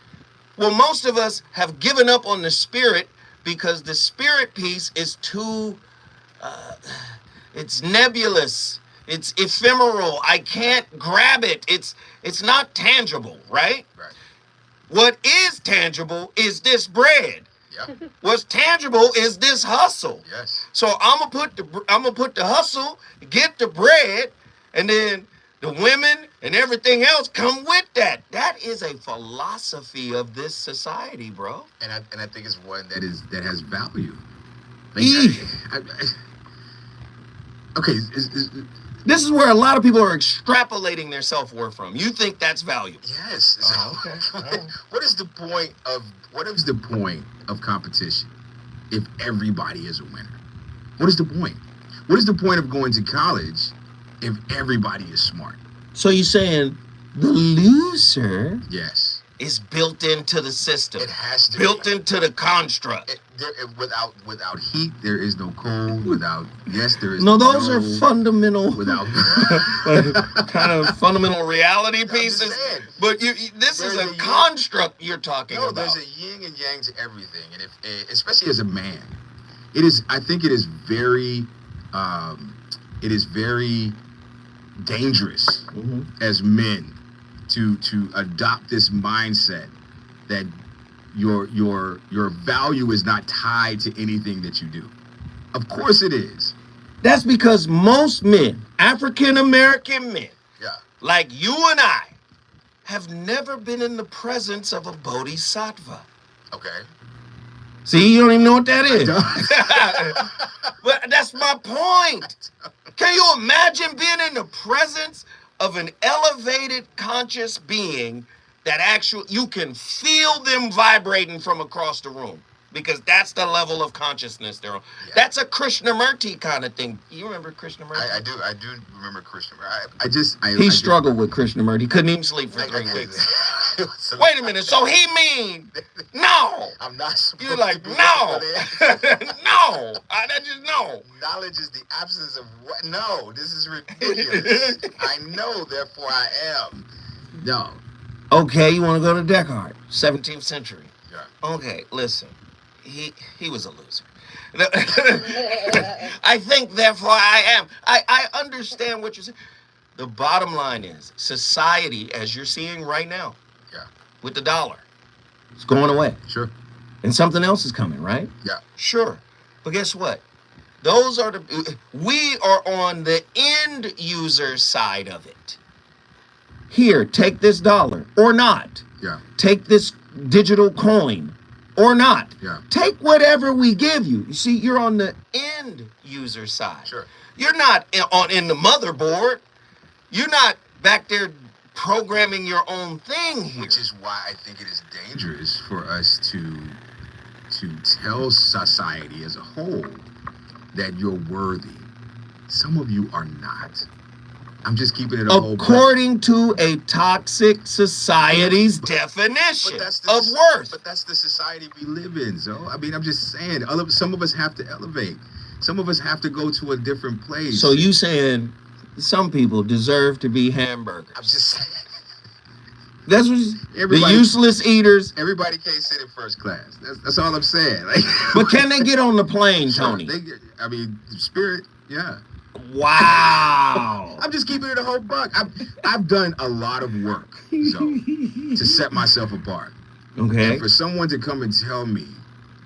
Well, most of us have given up on the spirit because the spirit piece is too, it's nebulous, it's ephemeral. I can't grab it. It's not tangible, right? Right. What is tangible is this bread. Yeah. What's tangible is this hustle. Yes. So I'm gonna put the hustle, get the bread, and then the women and everything else come with that. That is a philosophy of this society, bro. And I think it's one that has value. Okay. This is where a lot of people are extrapolating their self-worth from. You think that's valuable? Yes. Okay. What is the point of competition if everybody is a winner? What is the point? What is the point of going to college if everybody is smart? So you're saying the loser Yes. is built into the system. It has to built be. into the construct. Without heat, there is no cold. There is no. Those are fundamental. Without kind of fundamental reality pieces. saying. But this is There's a a construct you're talking No, about. there's a yin and yang to everything, and especially as a man, it is. I think it is very dangerous as men to adopt this mindset that your value is not tied to anything that you do. Of course it is. That's because most men, African American men, Yeah. like you and I, have never been in the presence of a bodhisattva. Okay. See, you don't even know what that is. I But that's my point. Can you imagine being in the presence of an elevated conscious being that you can feel them vibrating from across the room? Because that's the level of consciousness they're on. Yeah. That's a Krishnamurti kind of thing. You remember Krishnamurti? I do remember Krishnamurti. He struggled with Krishnamurti. He couldn't even sleep for 3 weeks. Wait a minute. So he mean no? I'm not supposed You're like to be no, there. no. I just no. Knowledge is the absence of what? No, this is ridiculous. I know, therefore I am. No. Okay, you want to go to Descartes, 17th century. Yeah. Okay, listen. He was a loser. I think, therefore, I am. I understand what you're saying. The bottom line is society, as you're seeing right now, with the dollar, it's going away. Sure. And something else is coming, right? Yeah. Sure. But guess what? We are on the end user side of it. Here, take this dollar or not. Yeah. Take this digital coin or not. Yeah. Take whatever we give you. You see, you're on the end user side. Sure. You're not in the motherboard. You're not back there programming your own thing here. Which is why I think it is dangerous for us to tell society as a whole that you're worthy. Some of you are not. I'm just keeping it a whole. According to a toxic society's definition of worth. But that's the society we live in, so I mean, I'm just saying, some of us have to elevate. Some of us have to go to a different place. So you saying some people deserve to be hamburgers? I'm just saying. That's what the useless eaters. Everybody can't sit in first class. That's all I'm saying. Like, but can they get on the plane, sure, Tony? Spirit, yeah. Wow. I'm just keeping it a whole buck. I've done a lot of work, so to set myself apart. Okay. And for someone to come and tell me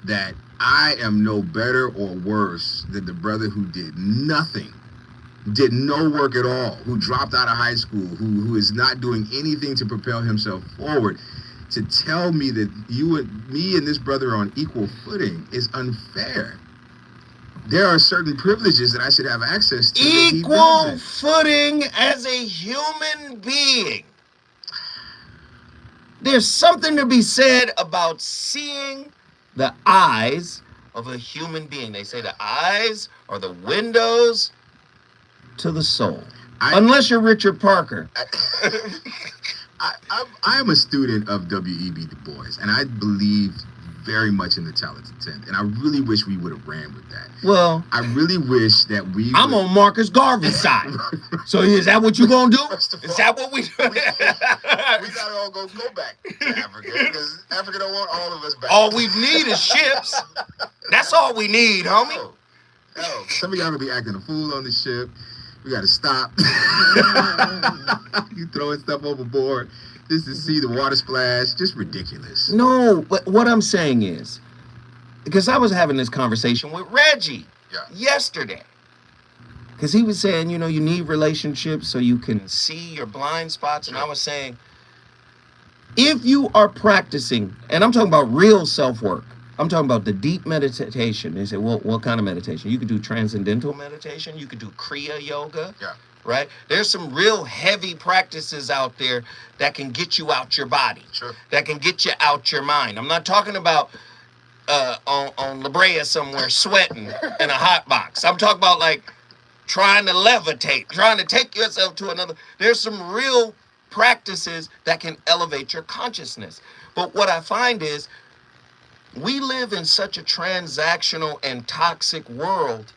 that I am no better or worse than the brother who did nothing, did no work at all, who dropped out of high school, who is not doing anything to propel himself forward, to tell me that me and this brother are on equal footing is unfair. There are certain privileges that I should have access to. Equal footing as a human being. There's something to be said about seeing the eyes of a human being. They say the eyes are the windows to the soul. Unless you're Richard Parker. I'm a student of W.E.B. Du Bois, and I believe very much in the talented 10th, and I really wish we would have ran with that. Well, I really wish that I'm on Marcus Garvey's side. So is that what you gonna do? Is that what we do? We gotta all go back to Africa, because Africa don't want all of us back. All we need is ships. That's all we need, homie. No. Some of y'all gonna be acting a fool on the ship. We gotta stop. You throwing stuff overboard just to see the water splash. Just ridiculous. No, but what I'm saying is, because I was having this conversation with Reggie yesterday. Because he was saying, you need relationships so you can see your blind spots. And I was saying, if you are practicing, and I'm talking about real self-work, I'm talking about the deep meditation. They say, well, what kind of meditation? You could do transcendental meditation. You could do Kriya Yoga. Yeah. Right? There's some real heavy practices out there that can get you out your body. Sure. That can get you out your mind. I'm not talking about on La Brea somewhere sweating in a hot box. I'm talking about like trying to levitate, trying to take yourself to another. There's some real practices that can elevate your consciousness. But what I find is we live in such a transactional and toxic world.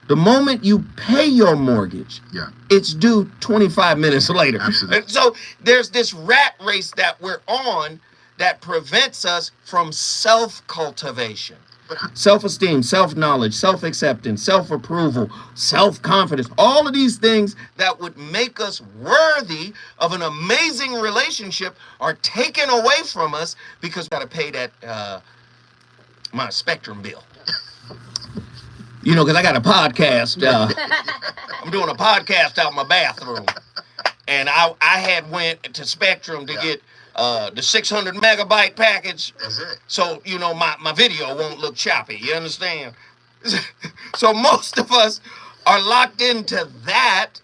The moment you pay your mortgage, it's due 25 minutes later. Absolutely. And so there's this rat race that we're on that prevents us from self-cultivation. Self-esteem, self-knowledge, self-acceptance, self-approval, self-confidence, all of these things that would make us worthy of an amazing relationship are taken away from us because we got to pay that my Spectrum bill. Because I got a podcast. I'm doing a podcast out in my bathroom. And I had went to Spectrum to get the 600 megabyte package. That's it. So, my video won't look choppy. You understand? So most of us are locked into that.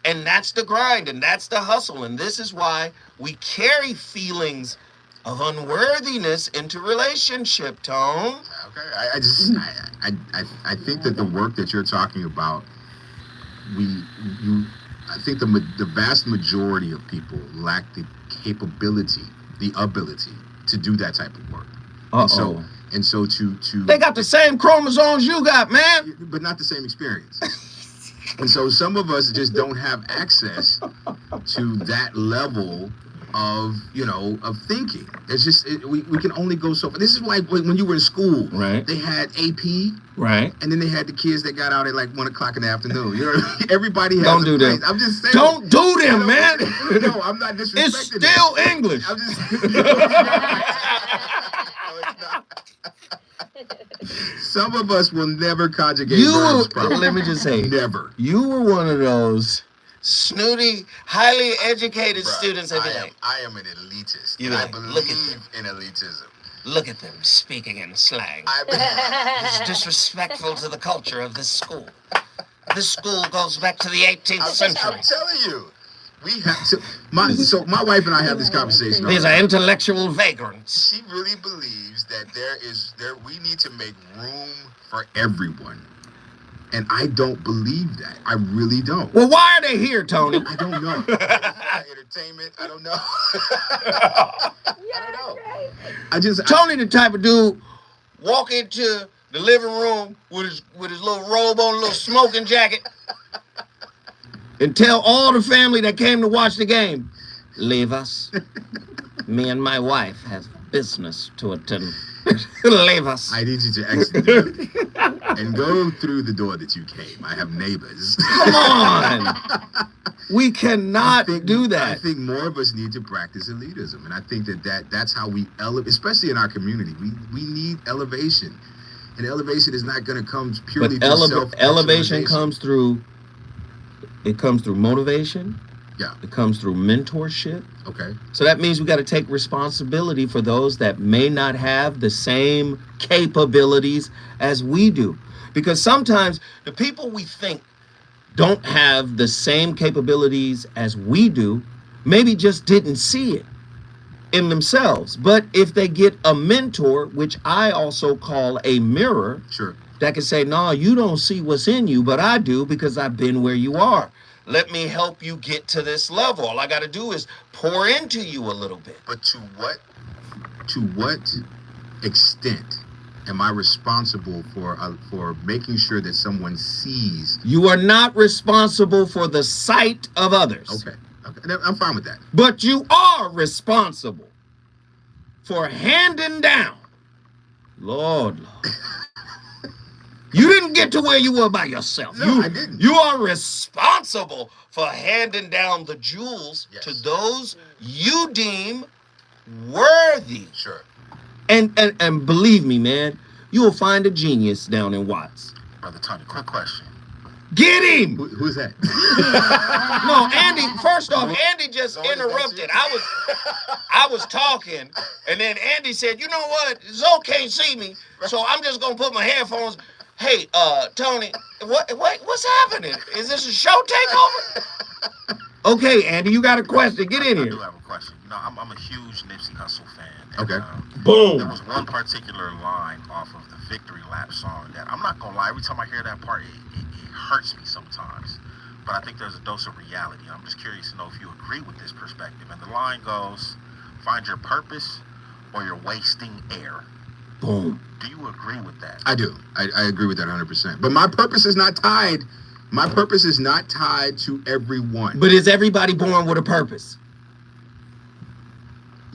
And that's the grind. And that's the hustle. And this is why we carry feelings of unworthiness into relationship, Tone. Okay, I think that the work that you're talking about, I think the vast majority of people lack the capability, the ability to do that type of work. And so to they got the same chromosomes you got, man, but not the same experience. And so some of us just don't have access to that level of thinking. It's just we can only go so far. This is why when you were in school, right, they had AP, right, and then they had the kids that got out at like 1:00 in the afternoon. Everybody has don't do place. them. I'm just saying. Don't do them, man. No, I'm not disrespecting. It's still English. I'm just. Some of us will never conjugate verbs properly. Let me just say, never. You were one of those snooty, highly educated students. I am an elitist. I believe in elitism. Look at them speaking in slang. It's disrespectful to the culture of this school. This school goes back to the 18th century. I'm telling you. We have to, my wife and I have this conversation. These are intellectual vagrants. She really believes that we need to make room for everyone. And I don't believe that. I really don't. Well, why are they here, Tony? I don't know. Entertainment. I don't know. I don't know. Tony the type of dude walk into the living room with his little robe on, a little smoking jacket, and tell all the family that came to watch the game, leave us. Me and my wife have business to attend. Leave us. I need you to exit the building and go through the door that you came. I have neighbors. Come on. We cannot do that. I think more of us need to practice elitism. And I think that's how we elevate, especially in our community. We need elevation. And elevation is not going to come purely through self-actualization. Elevation comes through motivation. Yeah. It comes through mentorship. Okay. So that means we got to take responsibility for those that may not have the same capabilities as we do. Because sometimes the people we think don't have the same capabilities as we do maybe just didn't see it. in themselves. But if they get a mentor, which I also call a mirror, Sure. that can say, no, you don't see what's in you, but I do because I've been where you are. Let me help you get to this level. All I got to do is pour into you a little bit. But to what extent am I responsible for making sure that someone sees? You are not responsible for the sight of others. Okay. I'm fine with that. But you are responsible for handing down. Lord. You didn't get to where you were by yourself. No, I didn't. You are responsible for handing down the jewels Yes. to those you deem worthy. Sure. And believe me, man, you will find a genius down in Watts. Brother Tony, quick question. Get him! Who's that? No, Andy, first off, Andy just interrupted. I was talking, and then Andy said, you know what? Zoe can't see me, so I'm just going to put my headphones. Hey, Tony, what's happening? Is this a show takeover? Okay, Andy, you got a question. Get in I here. do have a question. You know, I'm a huge Nipsey Hussle fan. Okay. Boom. There was one particular line off of the Victory Lap song that I'm not gonna lie. Every time I hear that part, it hurts me sometimes. But I think there's a dose of reality. I'm just curious to know if you agree with this perspective. And the line goes, "Find your purpose, or you're wasting air." Boom. Do you agree with that? I do. I agree with that 100%. But my purpose is not tied. My purpose is not tied to everyone. But is everybody born with a purpose?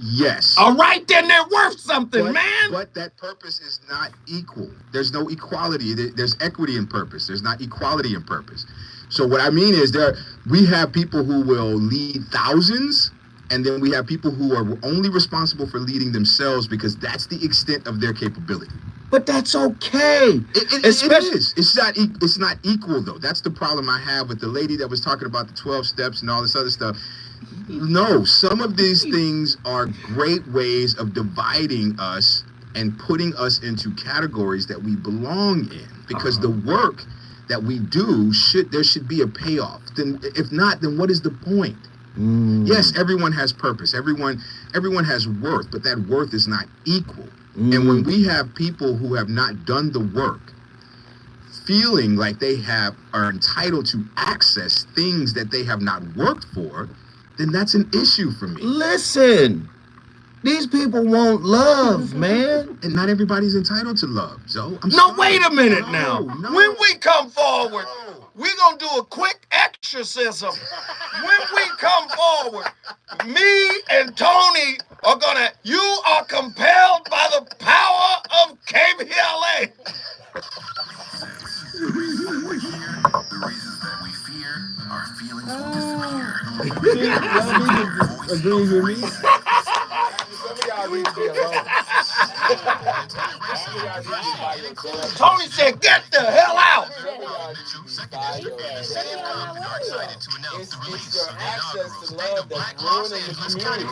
Yes. All right, then they're worth something, man. But that purpose is not equal. There's no equality. There's equity in purpose. There's not equality in purpose. So what I mean is we have people who will lead thousands, and then we have people who are only responsible for leading themselves because that's the extent of their capability. But that's okay. It is. It's not equal, though. That's the problem I have with the lady that was talking about the 12 steps and all this other stuff. No, some of these things are great ways of dividing us and putting us into categories that we belong in. Because the work that we do, there should be a payoff. Then, if not, then what is the point? Yes, everyone has purpose. Everyone has worth, but that worth is not equal. And when we have people who have not done the work, feeling like they are entitled to access things that they have not worked for, then that's an issue for me. Listen, these people want love, man. And not everybody's entitled to love, Zoe. Wait a minute now. No. When we come forward, we're going to do a quick exorcism. When we come forward, me and Tony are going to, you are compelled by the power of KBLA. The reason we're here, the reasons that we fear, our feelings will disappear. Agrees with me? Some of y'all need to be alone. Tony said, get the hell out. It's your access to love that's ruining the community.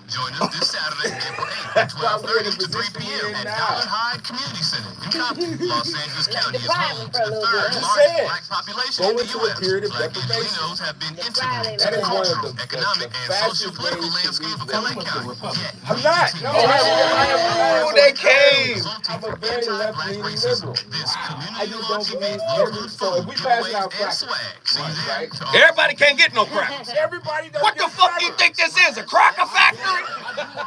Join us this Saturday, April 8th, 12:30 to 3 p.m. at Allen Hyde Community Center in Compton. Los Angeles County is home to the third largest black population in the U.S. Black Angelinos have been integral to the cultural, economic, and socio-political landscape of LA County. I'm not. No, They came. I'm a very left-leaning liberal. I just don't believe every. So if we pass out crackers, right? Everybody can't get no crackers. Everybody does. What the fuck do you think this is? A cracker factory?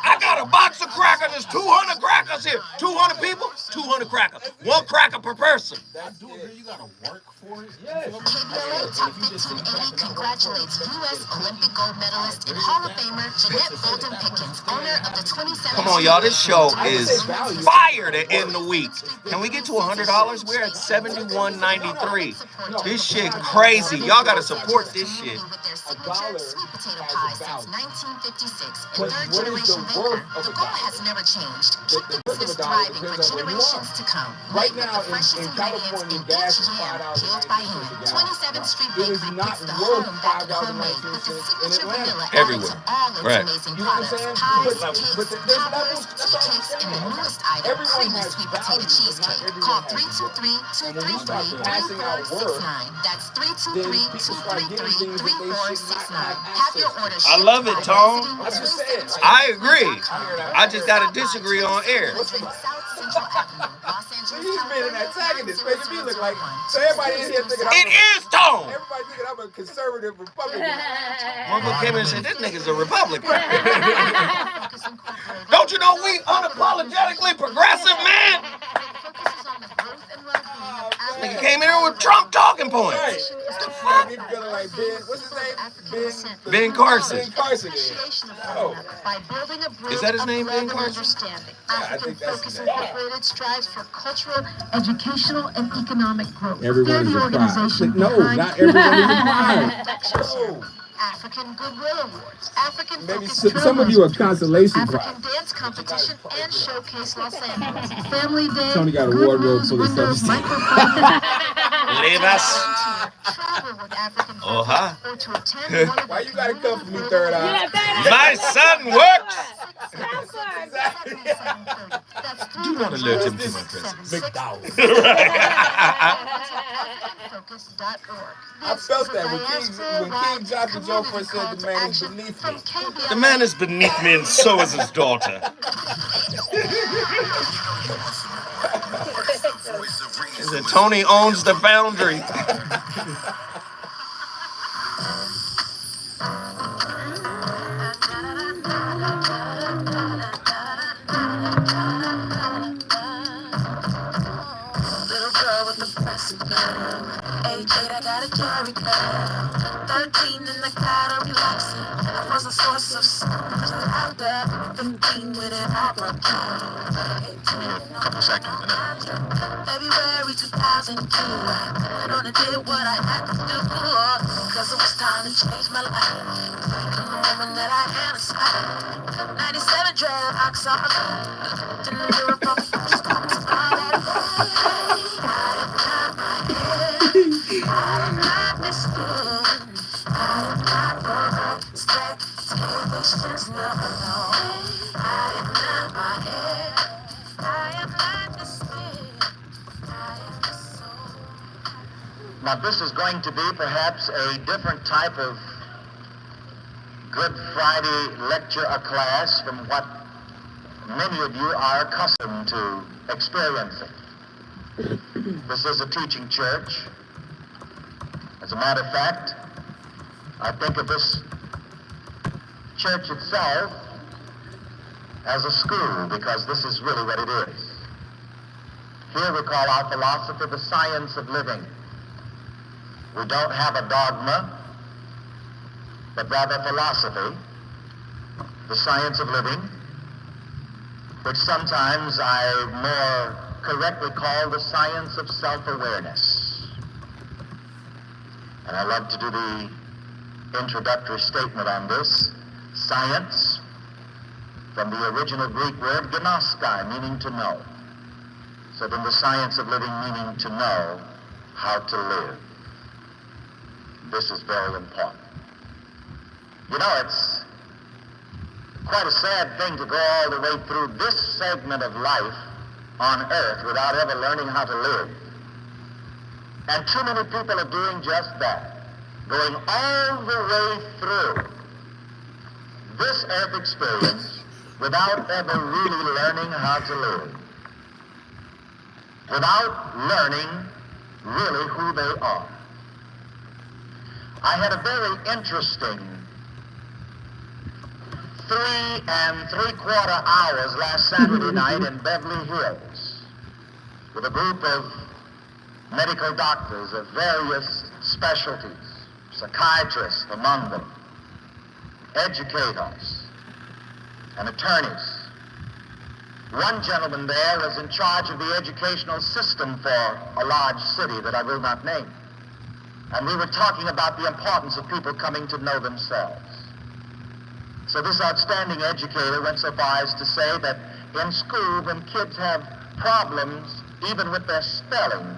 I got a box of crackers. There's 200 crackers here. 200 people, 200 crackers. One cracker per person. You gotta work for it. Yes. KBLA Top 1580 congratulates U.S. Olympic gold medalist and Hall of Famer Jeanette Bolden Pickens, owner of the 27th. Come on, y'all. This show is fire to end the week. Can we get to $100? We're at $71.93. This shit crazy. Y'all gotta support this shit. With their signature sweet potato pie since 1956 and What is the third-generation worth baker, of the a goal dollar? has never changed. Keep the worth of a business dollar thriving for depends on where you generations are. to come. Right Made with now, the freshest in ingredients California, in gas each is jam, $5.19 peeled by hand. a gallon. 27th Street It is Bakery not puts the worth home back to homemade $5.19 with the in signature Atlanta. vanilla added Everywhere. to all its Right. amazing You know what I'm products. saying? Pies, But cakes, there's cobbers, levels. tea That's all I'm cakes, and the saying. newest item, Everyone creamy has sweet potato value, but not cheesecake. everyone Call has 323-233-3469. passing out worth, That's then people start getting things that they Have your order I love it, Tom. I'm just saying. I agree. I just gotta disagree on air. South Central Avenue, Los So Angeles, you just made an antagonist, making me look like. So everybody in here thinking It is Tom. everybody thinking I'm a conservative Republican. Motherfucker came in and said, this nigga's a Republican. Don't you know we unapologetically progressive, man? Nigga came in here with Trump talking points. Right. Got me feeling like Ben. What's his name? Ben Carson. Ben Carson. Oh. Is that his name, Ben Carson? I think that's his name. Incorporated strives for cultural, educational, and economic growth. Everyone is They're the a prize. organization No, behind not everyone is a prize. No. African Goodwill Awards, African Maybe Focus Some of you are Trail consolation African prize. Dance Competition and Showcase Los Angeles. Family Day, Tony got a Good wardrobe News, full of Windows, stuff. Microphone. Leave us. Travel with African Uh-huh. or to attend one of Why you gotta come for me, Third Eye? My son works. That's Do not alert him to my presence. McDowell. Focus.org. I felt that when King Johnson Joe first said the man is beneath me. The man is beneath me and so is his daughter. He said, Tony owns the boundary. Little girl with the breast girl. Age 8, I got a Jerry curl. 13 and I got a relaxing. I was a source of songs out there. 15 with an opera. 18, Couple seconds. February 2002. I went on and did what I had to do. Cause it was time to change my life. From the woman that I am inside. 97 dreadlocks on. Didn't do it for first time. Now, this is going to be perhaps a different type of Good Friday lecture or class from what many of you are accustomed to experiencing. This is a teaching church. As a matter of fact, I think of this church itself as a school, because this is really what it is. Here we call our philosophy the science of living. We don't have a dogma, but rather philosophy, the science of living, which sometimes I more correctly call the science of self-awareness. And I love to do the introductory statement on this. Science, from the original Greek word gnoskai, meaning to know. So then the science of living, meaning to know how to live. This is very important. You know, it's quite a sad thing to go all the way through this segment of life on earth without ever learning how to live. And too many people are doing just that, going all the way through this earth experience without ever really learning how to live, without learning really who they are. I had a very interesting 3 3/4 hours last Saturday night in Beverly Hills with a group of medical doctors of various specialties, psychiatrists among them, educators, and attorneys. One gentleman there was in charge of the educational system for a large city that I will not name. And we were talking about the importance of people coming to know themselves. So this outstanding educator went so far as to say that in school, when kids have problems, even with their spelling,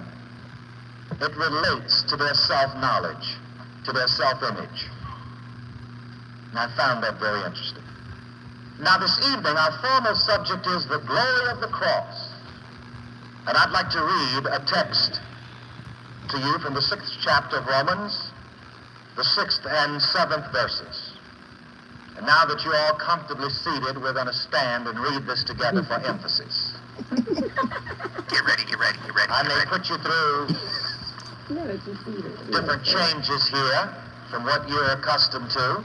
it relates to their self-knowledge, to their self-image. And I found that very interesting. Now this evening, our formal subject is the glory of the cross. And I'd like to read a text to you from the 6th chapter of Romans, the 6th and 7th verses. And now that you're all comfortably seated, we're going to stand and read this together for emphasis. Get ready, get ready, get ready. I may put you through No, it's just either. different changes here from what you're accustomed to,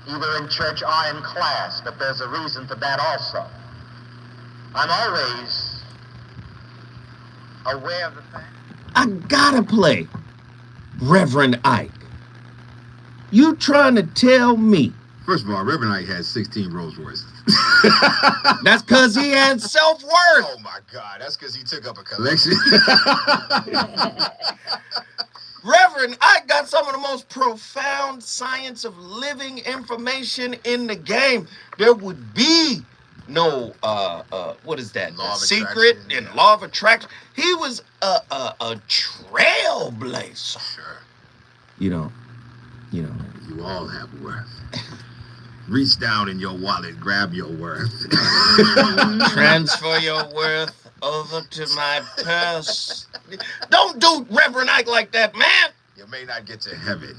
either in church or in class, but there's a reason for that also. I'm always aware of the fact. I gotta play Reverend Ike. You trying to tell me? First of all, Reverend Ike has 16 Rolls Royces. That's because he had self-worth. Oh my God, that's because he took up a collection. Reverend Ike got some of the most profound science of living information in the game. There would be no what is that? Law of Secret attraction, and yeah. law of attraction. He was a trailblazer. Sure. You know. You all have worth. Reach down in your wallet, grab your worth. Transfer your worth over to my purse. Don't do Reverend Ike like that, man. You may not get to heaven,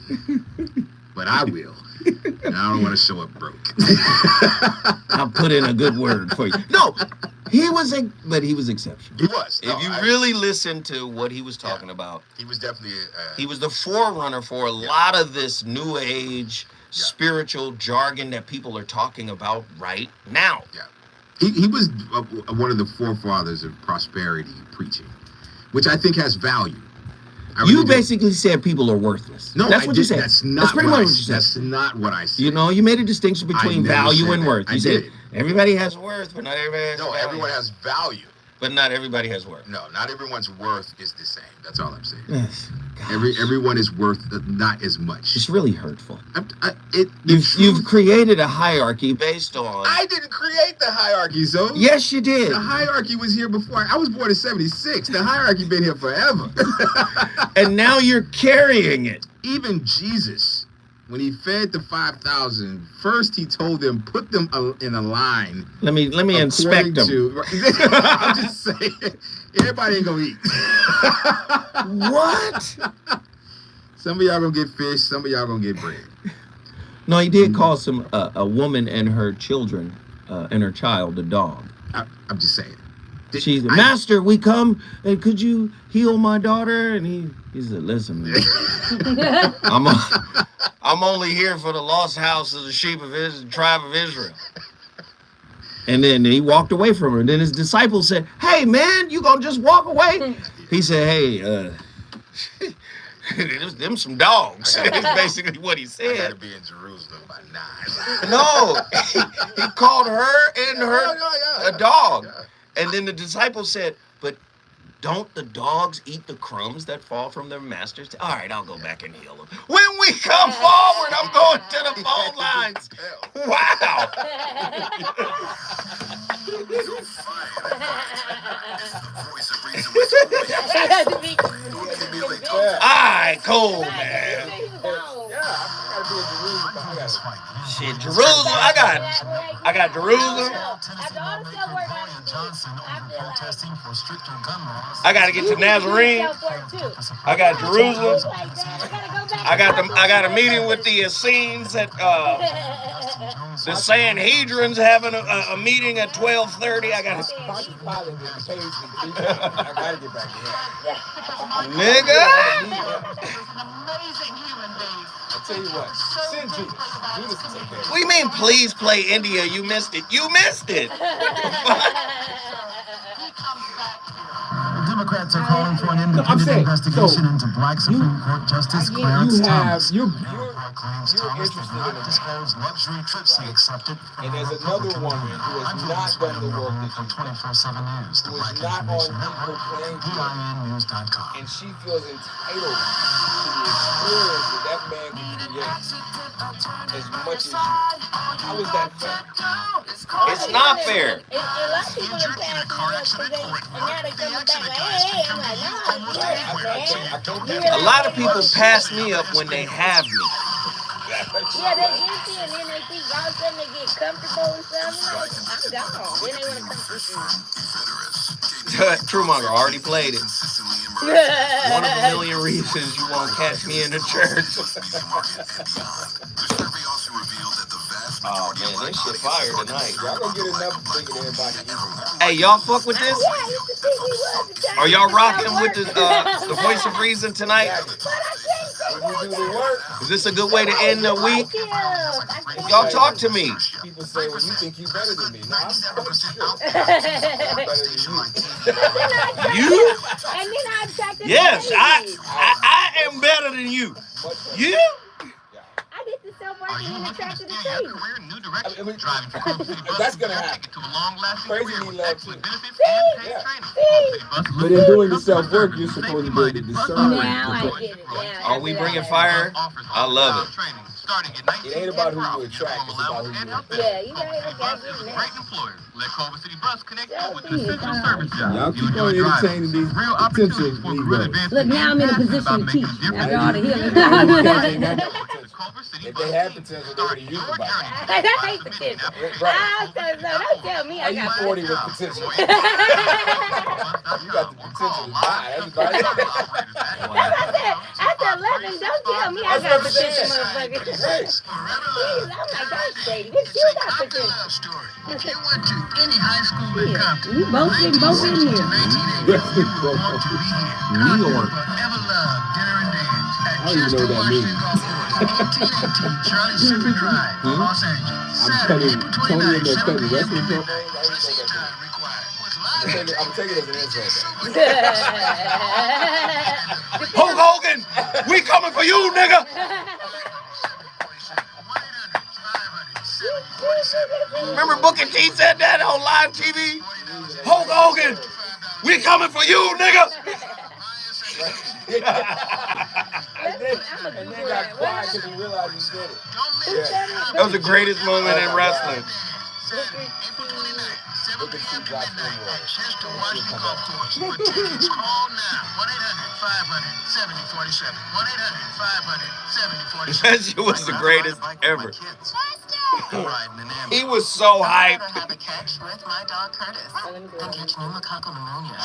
but I will. And I don't want to show up broke. I'll put in a good word for you. No, he was exceptional. He was. If you really listen to what he was talking about, he was definitely. He was the forerunner for a lot of this new age spiritual jargon that people are talking about right now. Yeah. He was one of the forefathers of prosperity preaching, which I think has value. You basically said people are worthless. No, that's what you said. That's not pretty what much I what you said. That's not what I said. You know, you made a distinction between value and worth. You said did. everybody has worth, but not everybody has value. Everyone has value. But not everybody has worth. No, not everyone's worth is the same. That's all I'm saying. Yes. Everyone is worth not as much. It's really hurtful. You've You've created a hierarchy based on. I didn't create the hierarchy, so. Yes, you did. The hierarchy was here before. I was born in '76. The hierarchy been here forever. And now you're carrying it. Even Jesus, when he fed the 5,000, first he told them, put them in a line. Let me inspect them. I'm just saying, everybody ain't gonna eat. What? Some of y'all gonna get fish, some of y'all gonna get bread. No, he did call a woman and her children and her child a dog. I'm just saying. She's Master, we come, and could you heal my daughter? And he said, listen, man, I'm only here for the lost house of the sheep of the tribe of Israel. And then he walked away from her. And then his disciples said, hey, man, you gonna just walk away? He said, hey, them some dogs. That's basically what he said. I gotta be in Jerusalem by 9. No, he called her and her a dog. Yeah. And then the disciples said, but don't the dogs eat the crumbs that fall from their masters? All right, I'll go back and heal them. When we come forward, I'm going to the phone lines. Wow. All right, cool, man. Shit, Jerusalem. I got Jerusalem. I got to get to Nazarene. I got Jerusalem. I got a meeting with the Essenes at the Sanhedrin's having a meeting at 12:30. I got to get back here. Nigga. I'll tell you what. Send Judas. Judas will take care of it. What do you mean, please play India? You missed it. You missed it. Democrats are calling for an independent investigation into Black Supreme Court Justice Clarence Thomas. You're Claims Thomas did not disclose luxury trips he accepted from And there's a another Republican woman lawyer. who has I'm not Julius done the work that from you 24/7 News, the Who Black is not Information on Network, playing field. PINnews.com. and she feels entitled to the experience that man can create as much as you. How is that fair? It's not fair. A lot of people are passing me up because and now they coming back like, hey, I'm like, nah, A lot of people pass me up when they have me. yeah, they get you and then they think all of a sudden they get comfortable and stuff. I'm like, I'm gone. Then they want to come to you. Truemonger already played it. One of a million reasons you won't catch me in the church. Oh man, this shit fire tonight. Y'all gonna get enough thinking everybody evil. Hey, y'all fuck with this? Yeah, I used to think we was. Are y'all rocking with the voice of reason tonight? When you do the work, Is this a good way to end the week? Y'all talk to me. people say, well, you think you better than me. No, I'm quite sure I'm And better than you. You? then I attracted Yes, the I am better than you. You? I did the self-work and attracted the Career, crazy. new direction, I mean, driving to Club City Bus, that's gonna take happen. it to a long-lasting Crazy career need with love excellent too. benefits See? and paid Yeah. training. See? Club City Bus But in doing the self-work, you're supposed to be able to discern. Now I get it. Now Are we bringing fire? I love it. It ain't about who you attract, it's about who you attract. Yeah, you right. Okay, I get it now. Great employer. Let Culver City Bus connect you with Yeah, essential yeah. service jobs. Y'all You keep enjoy on driving. entertaining these Real potential opportunities for career Negroes. advancement. Look, now I'm in a and position to about making teach a difference. after all the healing. They got no potential. Culver City If Bus they had team. potential, they would have used it by now. I hate potential. Right. Don't tell me I How you got 40 with potential? You got the potential to die. That's about it. After 11, don't tell me I That's got what I'm potential, saying. motherfucker. Right. Jeez, I'm like, that's shady. This you got potential. If you went to any high school in Yeah, Compton, we both in here. 1980 to 1980, you would Bro. want to be here. New York. Forever love, dinner and dance at I don't even know Chester what that Washington means. Golf Course, 1818 Charlie Singer Drive, Los Angeles. I'm Saturday, cutting April Tony 29th, in there 7 cutting p.m. wrestling to promos. midnight. I didn't know Dressing that. time required. What's live I'm gonna take it as an insult. Hulk Hogan, we coming for you, nigga. Remember Booker T said that on live TV? Hulk Hogan, we coming for you, nigga. And then got quiet because he realized he said it. That was the greatest moment in wrestling. Look at T drop in At Chester Washington Golf Course. For tickets, call now. 1-800-500-7047. 1-800-500-7047. That shit was the greatest ever. He was so I'd hyped. rather have a catch with my dog Curtis than catch pneumococcal pneumonia.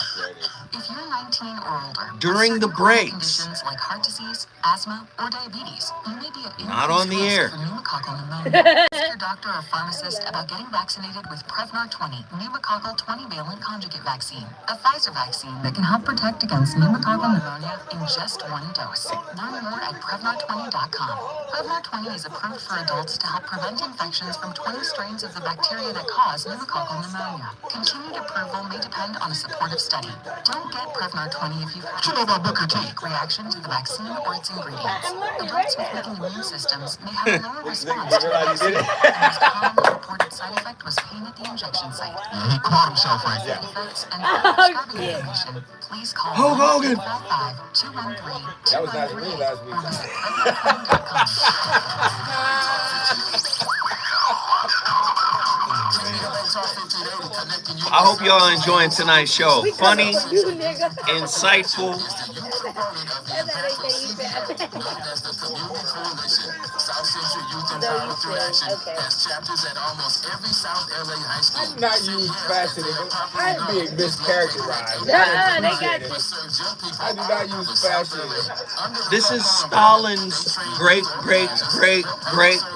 If you're 19 or older, During with the certain chronic breaks. conditions like heart disease, asthma, or diabetes, you may be at Not on the increased air. risk for pneumococcal pneumonia. Ask your doctor or pharmacist about getting vaccinated with Prevnar 20 pneumococcal 20-valent conjugate vaccine, a Pfizer vaccine that can help protect against pneumococcal pneumonia in just one dose. Learn more at Prevnar20.com. Prevnar 20 is approved for adults to help prevent infections from 20 strains of the bacteria that cause pneumococcal pneumonia. Continued approval may depend on a supportive study. Don't get Prevnar 20 if you've had a allergic reaction to the vaccine or its ingredients. Adults with weakened immune systems may have a lower response to the vaccine. The most commonly reported side effect was pain at the injection site. He caught himself right Side there. effects and prescribing information, please call Hulk Hogan. 1-855-213-2323 That was Nazarene last week. or visit Prevnar20.com. I hope y'all enjoying tonight's show. Funny, insightful. I do not use fashion. I'm being mischaracterized. I do not use fashion. This is Stalin's great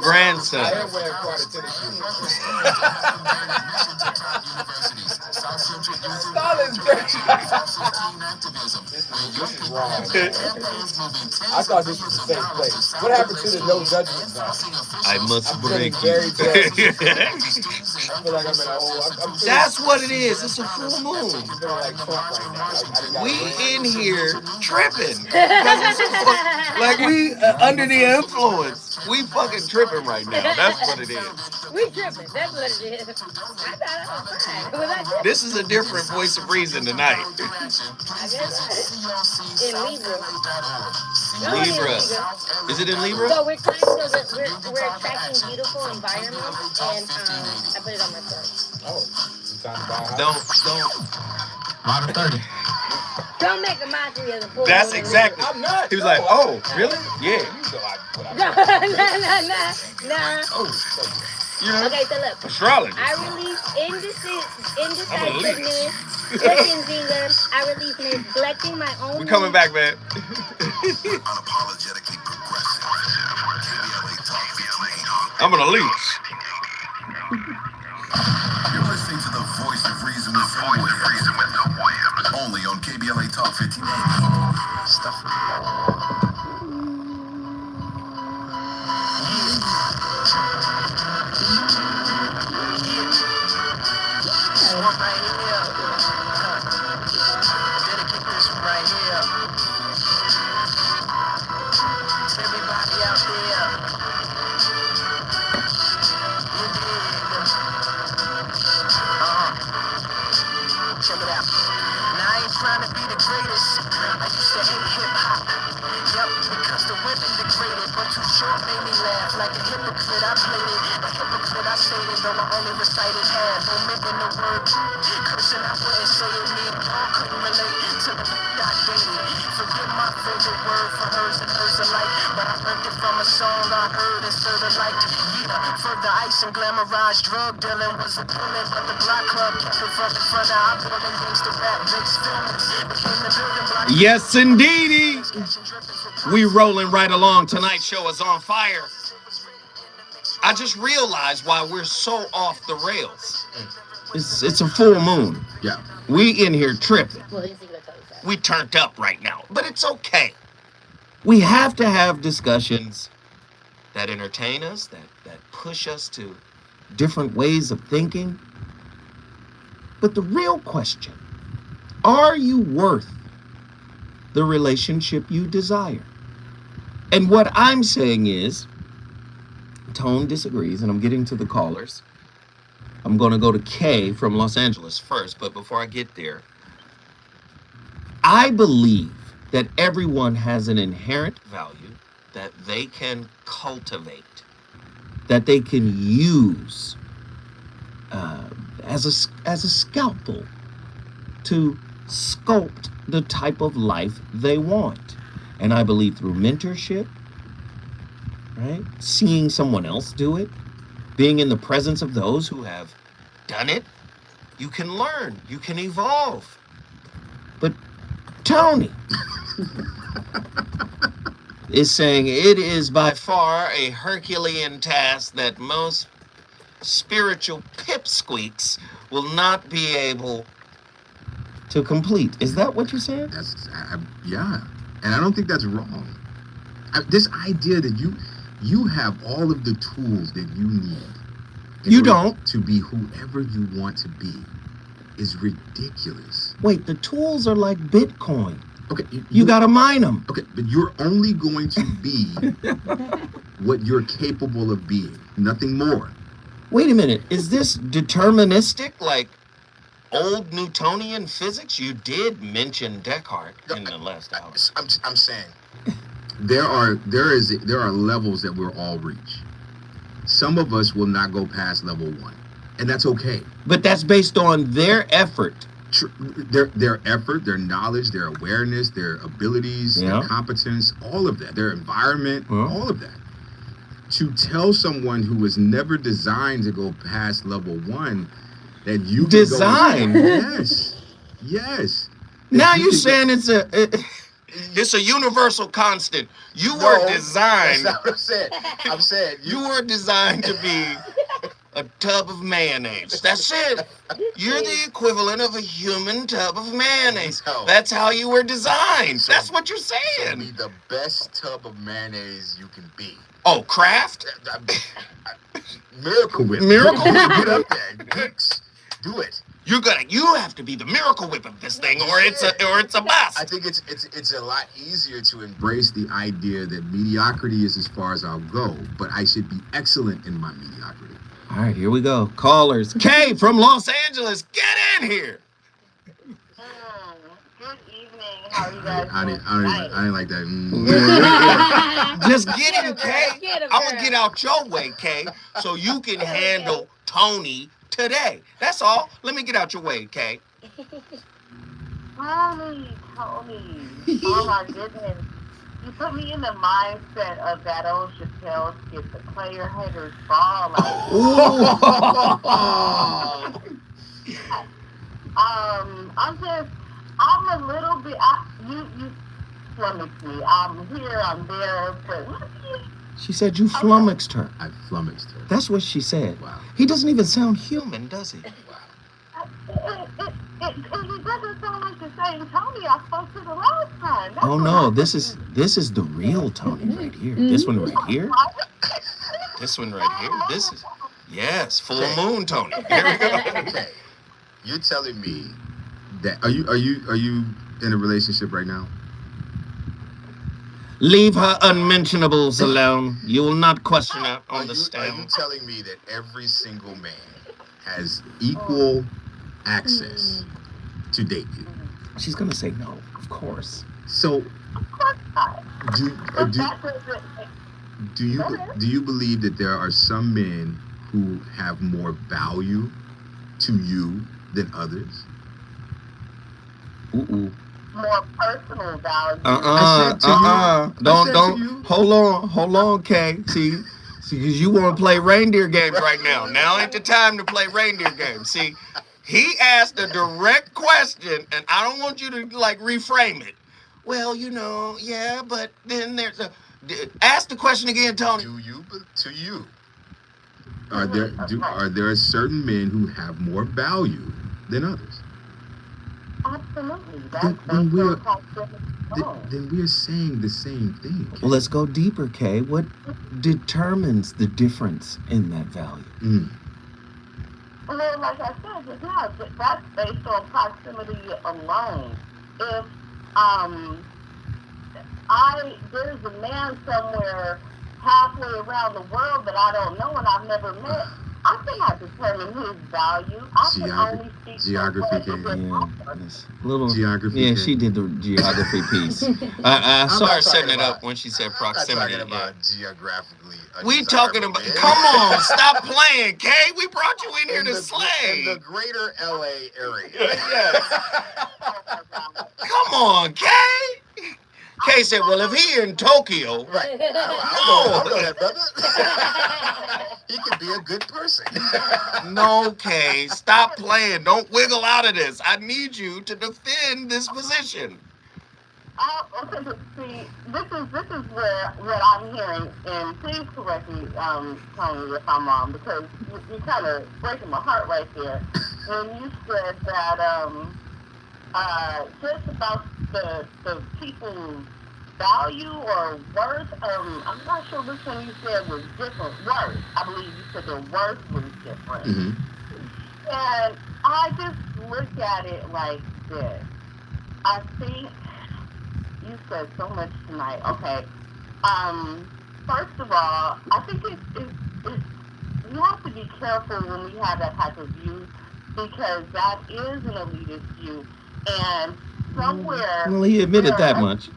grandson. I am wearing quite a tennis shoe. Stalin's great. This is wrong. I thought this was a safe place. What happened to the no judgment zone? I must I'm break feeling you. very judged. I feel like I'm in a hole. I'm feeling, That's what it is. It's a full moon. I'm feeling like Trump right now. I got We a in here tripping. Like we under the influence. We fucking tripping right now. That's what it is. We tripping. That's what it is. I thought I was fine. Was I tripping? This is a different voice of reason tonight. I guess in Libra. Libra. Is it in Libra? So we're trying to we're attracting beautiful environments, and I put it on my story. Oh, you trying to buy a house? Don't. Modern 30. Don't make a mockery of the full That's moon. exactly. I'm not. He was like, oh, really? Yeah. You know what I Nah. Oh, You know, Okay, so look. astrology. I release indecisiveness, Chicken Zinger. I release neglecting my own. We're coming back, man. Unapologetically progressive. KBLA Talk 1580. I'm gonna leech. You're listening to the voice of reason with no Williams. Only on KBLA Talk 1580. Stuff. One right here. Dedicate this one right here. To everybody out there. You dig? Check it out. Now I ain't trying to be the greatest. I used to hate hip-hop. Yup, because the women degraded, but too short made me laugh. Like a hypocrite, I played it. A hypocrite, I stated, though I only recited half. Omitting the word cursing, I wouldn't say it. Me and Paul couldn't relate to the I dated. Forget my favorite word for hers and hers alike, but I learned it from a song I heard and sort of liked. Yeah, further ice and glamorized drug dealing was appealing, but the block club kept it from the front. I built in gangsta rap, mixed feelings. Became the building block. Yes, indeedy. We rolling right along. Tonight's show is on fire. I just realized why we're so off the rails. It's a full moon. Yeah. We in here tripping. Well, he's gonna tell you that. We turned up right now, but it's okay. We have to have discussions that entertain us, that push us to different ways of thinking. But the real question, are you worth the relationship you desire? And what I'm saying is, Tone disagrees, and I'm getting to the callers. I'm going to go to Kay from Los Angeles first, but before I get there, I believe that everyone has an inherent value that they can cultivate, that they can use as a scalpel to sculpt the type of life they want. And I believe through mentorship, right? Seeing someone else do it, being in the presence of those who have done it, you can learn, you can evolve. But Tony is saying it is by far a Herculean task that most spiritual pipsqueaks will not be able to complete. Is that what you're saying? Yeah, and I don't think that's wrong. This idea that you have all of the tools that you need You don't. to be whoever you want to be is ridiculous. Wait, the tools are like Bitcoin. Okay, You gotta mine them. Okay, but you're only going to be what you're capable of being, nothing more. Wait a minute, is this deterministic, like old Newtonian physics? You did mention Descartes in the last hour. I'm saying there are levels that we'll all reach. Some of us will not go past level 1, and that's okay. But that's based on their effort. Their effort, their knowledge, their awareness, their abilities, their competence, all of that, their environment, all of that. To tell someone who was never designed to go past level 1 that you Design? Yes. Now you're saying it's a universal constant. You were designed. That's not what I'm saying. I'm saying you were designed to be a tub of mayonnaise. That's it. You're the equivalent of a human tub of mayonnaise. No. That's how you were designed. That's what you're So saying. be the best tub of mayonnaise you can be. Oh, Kraft? Miracle Whip. Miracle Whip. Get up there. Geeks. Do it. You have to be the Miracle Whip of this thing, or it's a bust. I think it's a lot easier to embrace the idea that mediocrity is as far as I'll go, but I should be excellent in my mediocrity. All right, here we go. Callers. Kay from Los Angeles, get in here. Good evening. How are you guys I doing? didn't like that. Just get him, Kay. Get him, I'm gonna girl. get out your way, Kay, so you can handle Tony today. That's all. Let me get out your way, Kay. Tony. Oh my goodness. You put me in the mindset of that old Chappelle skit, the player haters fall. I'm a little bit. You flummoxed me. I'm here, I'm there, but She said you flummoxed her. I flummoxed her. That's what she said. Wow. He doesn't even sound human, does he? Wow. it doesn't sound like the same Tony I spoke to the last time. That's Oh what no, happened. this is the real Tony right here. This one right here. This one right here. This is yes, full Okay. moon Tony. Here we go. Okay. You're telling me that are you in a relationship right now? Leave her unmentionables alone. You will not question her on the Are you stand. telling me that every single man has equal access to date you? She's gonna say no, of course. So do you believe that there are some men who have more value to you than others? Ooh. More personal value. Don't. Hold on, Kay. See, because you want to play reindeer games right now. Now ain't the time to play reindeer games. See, he asked a direct question, and I don't want you to like reframe it. Well, yeah, but then there's a. Ask the question again, Tony. Are there certain men who have more value than others? Absolutely. Then we are saying the same thing. Kay. Well, let's go deeper, Kay. What determines the difference in that value? Well, like I said just now, that's based on proximity alone. If there's a man somewhere halfway around the world that I don't know and I've never met, I cannot determine his value. I can only speak geography. Geography. Yeah, she did the geography piece. I saw her setting it up when she said proximity. I'm not talking about geographically. We talking about. Come on, stop playing, Kay. We brought you in here to slay. In the greater LA area. Yes. Come on, Kay. Kay said, "Well, if he in Tokyo, right? I know that, brother. He could be a good person." No, Kay, stop playing. Don't wiggle out of this. I need you to defend this position. See, this is where what I'm hearing, and please correct me, Tony, if I'm wrong, because you kind of breaking my heart right there when you said that just about the people's value or worth. I'm not sure which one you said was different. Worth. I believe you said the worth was different. Mm-hmm. And I just look at it like this. I think you said so much tonight. Okay. First of all, I think it's we have to be careful when we have that type of view, because that is an elitist view. And somewhere... Well, he admitted that much.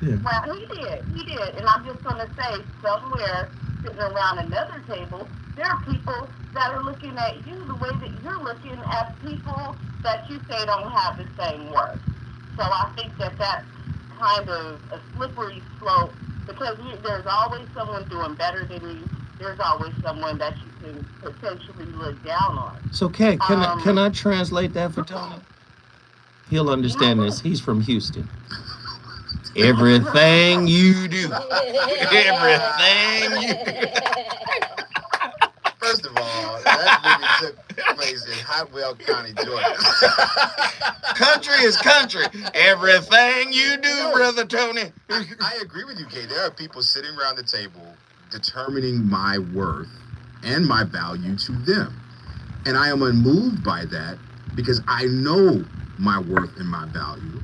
Yeah. Well, he did. And I'm just going to say, somewhere sitting around another table, there are people that are looking at you the way that you're looking at people that you say don't have the same worth. So I think that that's kind of a slippery slope, because there's always someone doing better than you. There's always someone that you can potentially look down on. So, Kay, can I translate that for Tony? He'll understand this. He's from Houston. Everything you do. Everything you do. First of all, that movie took place in Hopewell County, Georgia. Country is country. Everything you do, Brother Tony. I agree with you, Kay. There are people sitting around the table determining my worth and my value to them. And I am unmoved by that, because I know my worth and my value.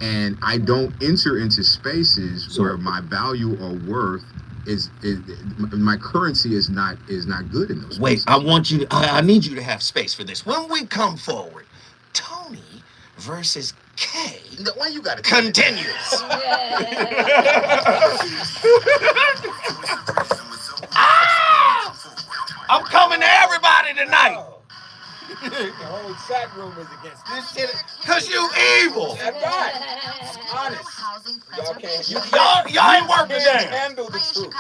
And I don't enter into spaces where my value or worth is my currency is not good in those Wait, spaces. I need you to have space for this. When we come forward, Tony versus Kay Why you gotta continues. I'm coming to everybody tonight. The whole chat room is against this shit. Cause you evil. That's right. I'm honest. Y'all ain't worth a damn. Handle the truth.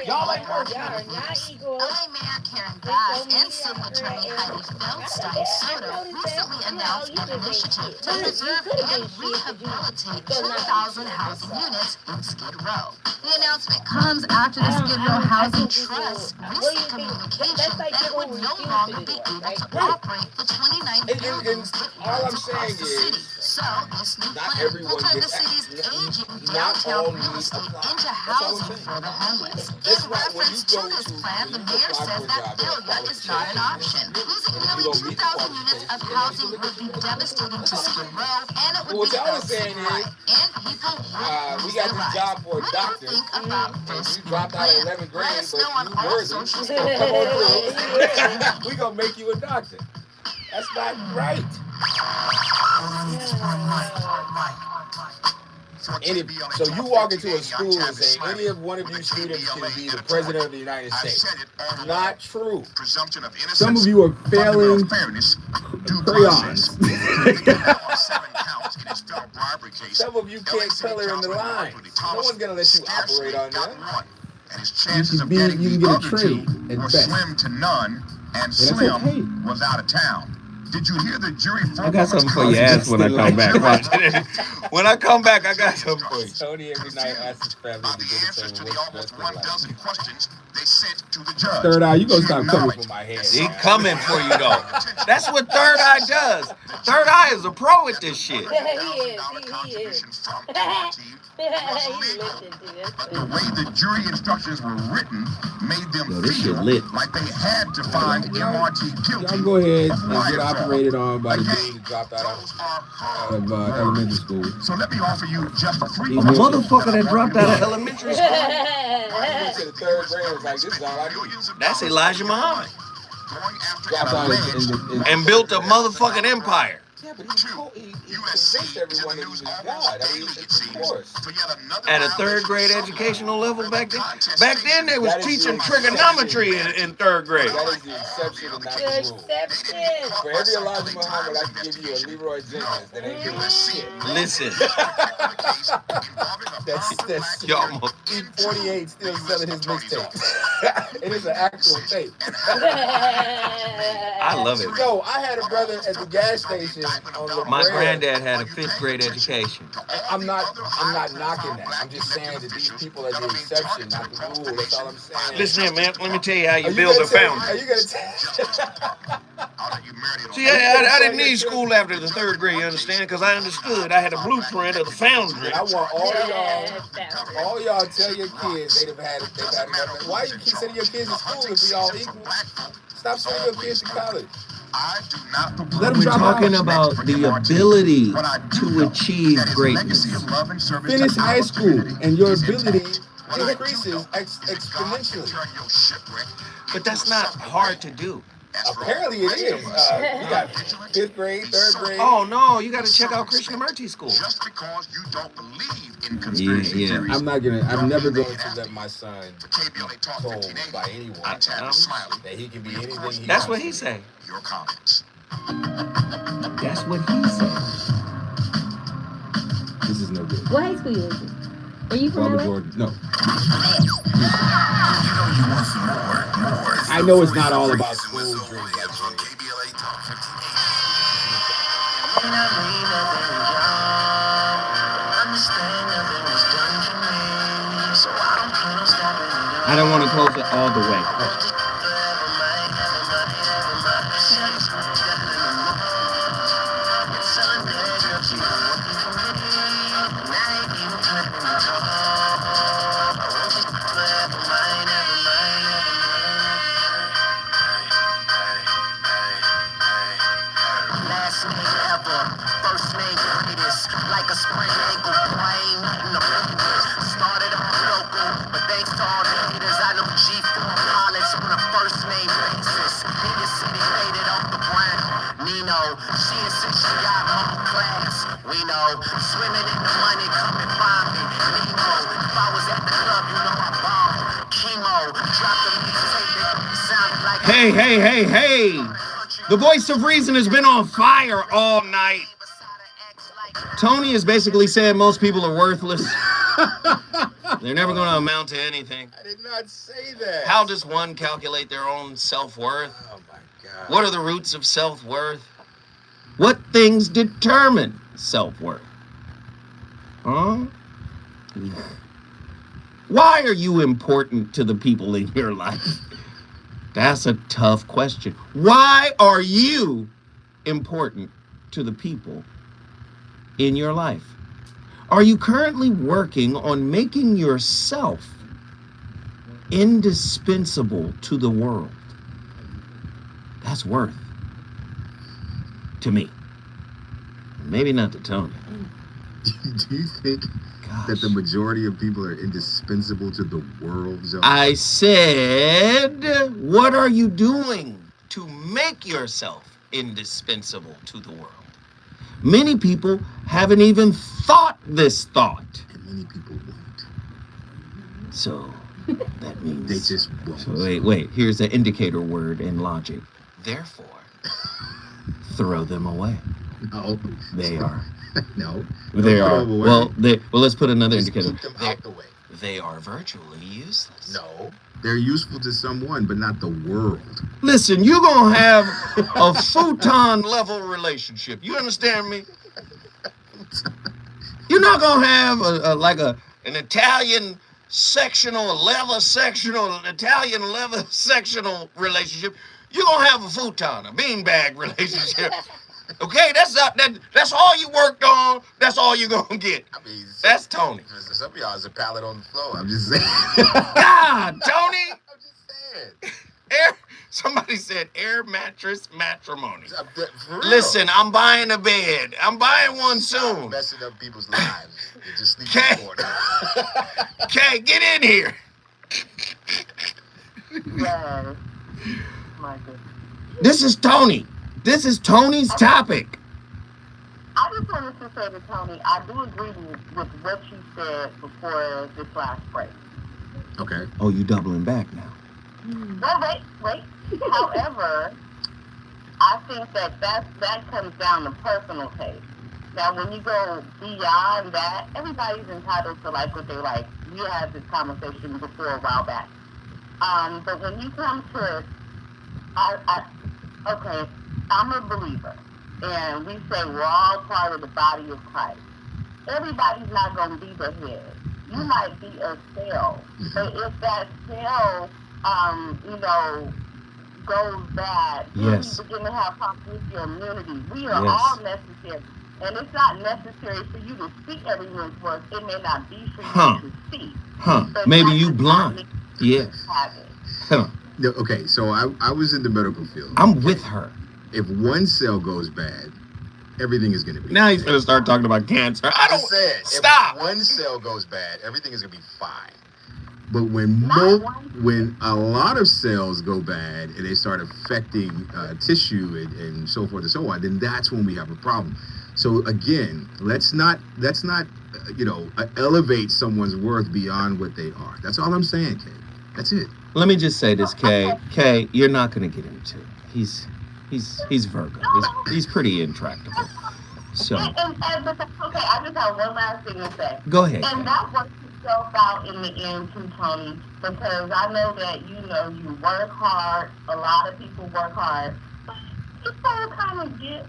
Y'all ain't worth Y'all are not equal. LA Mayor Karen Bass and city attorney Heidi Feldstein Soto recently announced an initiative to preserve and rehabilitate 2,000 housing units in Skid Row. The announcement comes after the Skid Row Housing Trust recent communication that it would no longer be able to operate the 29 buildings it owns across the city. So this new plan will turn the city's aging downtown real estate into housing for the homeless. In reference to this plan, the mayor says that failure is not an option. Losing nearly 2,000 units of housing would be devastating to Skid Row, and it would be outright. And people would we got this job for a doctor. think about this You dropped out of 11th grade, Let us know but on you all worthy. social Come on through. We gonna make you a doctor. That's not right. So you walk into a school and say any of one of you students can be the president of the United States. Not true. Some of you are failing crayons. Some of you can't color in the line. No one's gonna let you operate on that. And his chances of getting you can the get a other trade two at were best. slim to none, and that's Slim okay. was out of town. Did you hear the jury? I got something for your ass when I come back. Watch it. When I come back, I got something for you. Tony every night asks his family By to the do the answers to same. the What's almost best 1 dozen questions they sent to the judge. Third Eye, you gonna He stop coming acknowledged for my head. He coming for you though. That's what Third Eye does. Third Eye is a pro at this shit. He is. from MRT was legal, but the way the jury instructions were written made them Yo, this shit feel lit. like they had to find MRT guilty. Y'all go ahead of and wire get fraud. operated on by the Again, dude that dropped out those are of her elementary school. So let me offer you just 3 A motherfucker that dropped out of elementary school. I went to the 3rd grade and was like, this is all I do. That's Elijah Muhammad. going after Dropped an out alleged And built a motherfucking empire. Yeah, but he convinced everyone that he was God. I mean, of course. At a 3rd grade educational level back then. Back then they was teaching trigonometry in 3rd grade. That is the exception and not the rule. Exception. For every Elijah Muhammad, I can give you a Leroy Jenkins that ain't doing shit. Listen, That's y'all. E48 still selling his mixtape. It is an actual tape. I love it. Yo, I had a brother at the gas station on La My Brea. granddad had a 5th grade education. I'm not knocking that. I'm just saying that these people are the exception, not the rule. That's all I'm saying. Listen here, man. Let me tell you how Are you you build gonna a tell- foundry. Are you gonna tell? See, I didn't need school after the 3rd grade, you understand? Because I understood. I had a blueprint of the foundry. I want all y'all tell your kids they've had enough. Why you keep sending your kids to school if we all equal? Stop sending your kids to college. Let him We're drop out. talking about the ability to achieve greatness. Finish high school, and your ability Increases exponentially. But that's not hard to do. Apparently it is. You got 5th grade, 3rd grade. Oh, no. You got to check out Krishnamurti School. Just because you don't believe in conspiracy Yeah. theories. I'm never going To let my son KBLA be Talk told 1580. by anyone I- that he can be anything he That's wants. what he said. Your comments. That's what he said. This is no good. What high school you went to? Are you from Barbara LA? Jordan. No. You know you want some more. I know it's not all about school With dreams. Williams on KBLA Talk 1580. I don't want to close it all the way. Last name ever, first name greatest, like a sprained ankle, brain, nothing to play with. Started off local, but thanks to all the haters, I know G4 pilots on a first name basis. Nina City made it off the ground. Nino, she insists she got home class. We know, swimming in the money, come and find me. Nemo, if I was at the club, you know I balled. Chemo, drop the mixtape that sounded like. Hey. The voice of reason has been on fire all night. Tony has basically said most people are worthless. They're never going to amount to anything. I did not say that. How does one calculate their own self-worth? Oh my God. What are the roots of self-worth? What things determine self-worth? Huh? Why are you important to the people in your life? That's a tough question. Why are you important to the people in your life? Are you currently working on making yourself indispensable to the world? That's worth to me. Maybe not to Tony. Do you think that the majority of people are indispensable to the world, Joe? I said, what are you doing to make yourself indispensable to the world? Many people haven't even thought this thought. And many people won't. So that means they just won't. Wait. Here's the indicator word in logic. Therefore, throw them away. No. They are. No. They are. Well, let's put another Just indicator. keep them out the way. They are virtually useless. No. They're useful to someone, but not the world. Listen, you're going to have a futon level relationship. You understand me? You're not going to have an Italian Italian leather sectional relationship. You're going to have a futon, a beanbag relationship. Okay, that's all you worked on. That's all you're going to get. I mean, That's Tony. Some of y'all is a pallet on the floor. I'm just saying. God, Tony. I'm just saying. Somebody said air mattress matrimony. For real. Listen, I'm buying a bed. I'm buying one Stop soon. messing up people's lives. They just sleep in the corner. Okay, get in here. Yes. My goodness. This is Tony. This is Tony's topic. I just wanted to say to Tony, I do agree with what you said before this last break. Okay. Oh, you doubling back now. Well, wait. However, I think that comes down to personal taste. Now, when you go beyond that, everybody's entitled to like what they like. We had this conversation before a while back. But when you come to, okay, I'm a believer, and we say we're all part of the body of Christ. Everybody's not going to be the head. You might be a cell, but if that cell, goes bad, Yes. you begin to have problems with your immunity. We are Yes. all necessary, and it's not necessary for you to see everyone's work. It may not be for you to see. But Maybe that you does not blind. mean Yes. you have it. Huh. No, okay, so I was in the medical field. I'm with her. If one cell goes bad, everything is going to be Now he's going to start talking about cancer. I I'm don't. just saying. Stop. If one cell goes bad, everything is gonna be fine. But when a lot of cells go bad and they start affecting tissue and so forth and so on, then that's when we have a problem. So again, let's not elevate someone's worth beyond what they are. That's all I'm saying, Kay. That's it. Let me just say this, Kay. Kay, you're not going to get into it. He's Virgo. He's pretty intractable. So And but that's okay. I just have one last thing to say. go ahead. And Kay. that works itself out in the end too, Tony, because I know that you work hard. A lot of people work hard. But you gotta kind of get,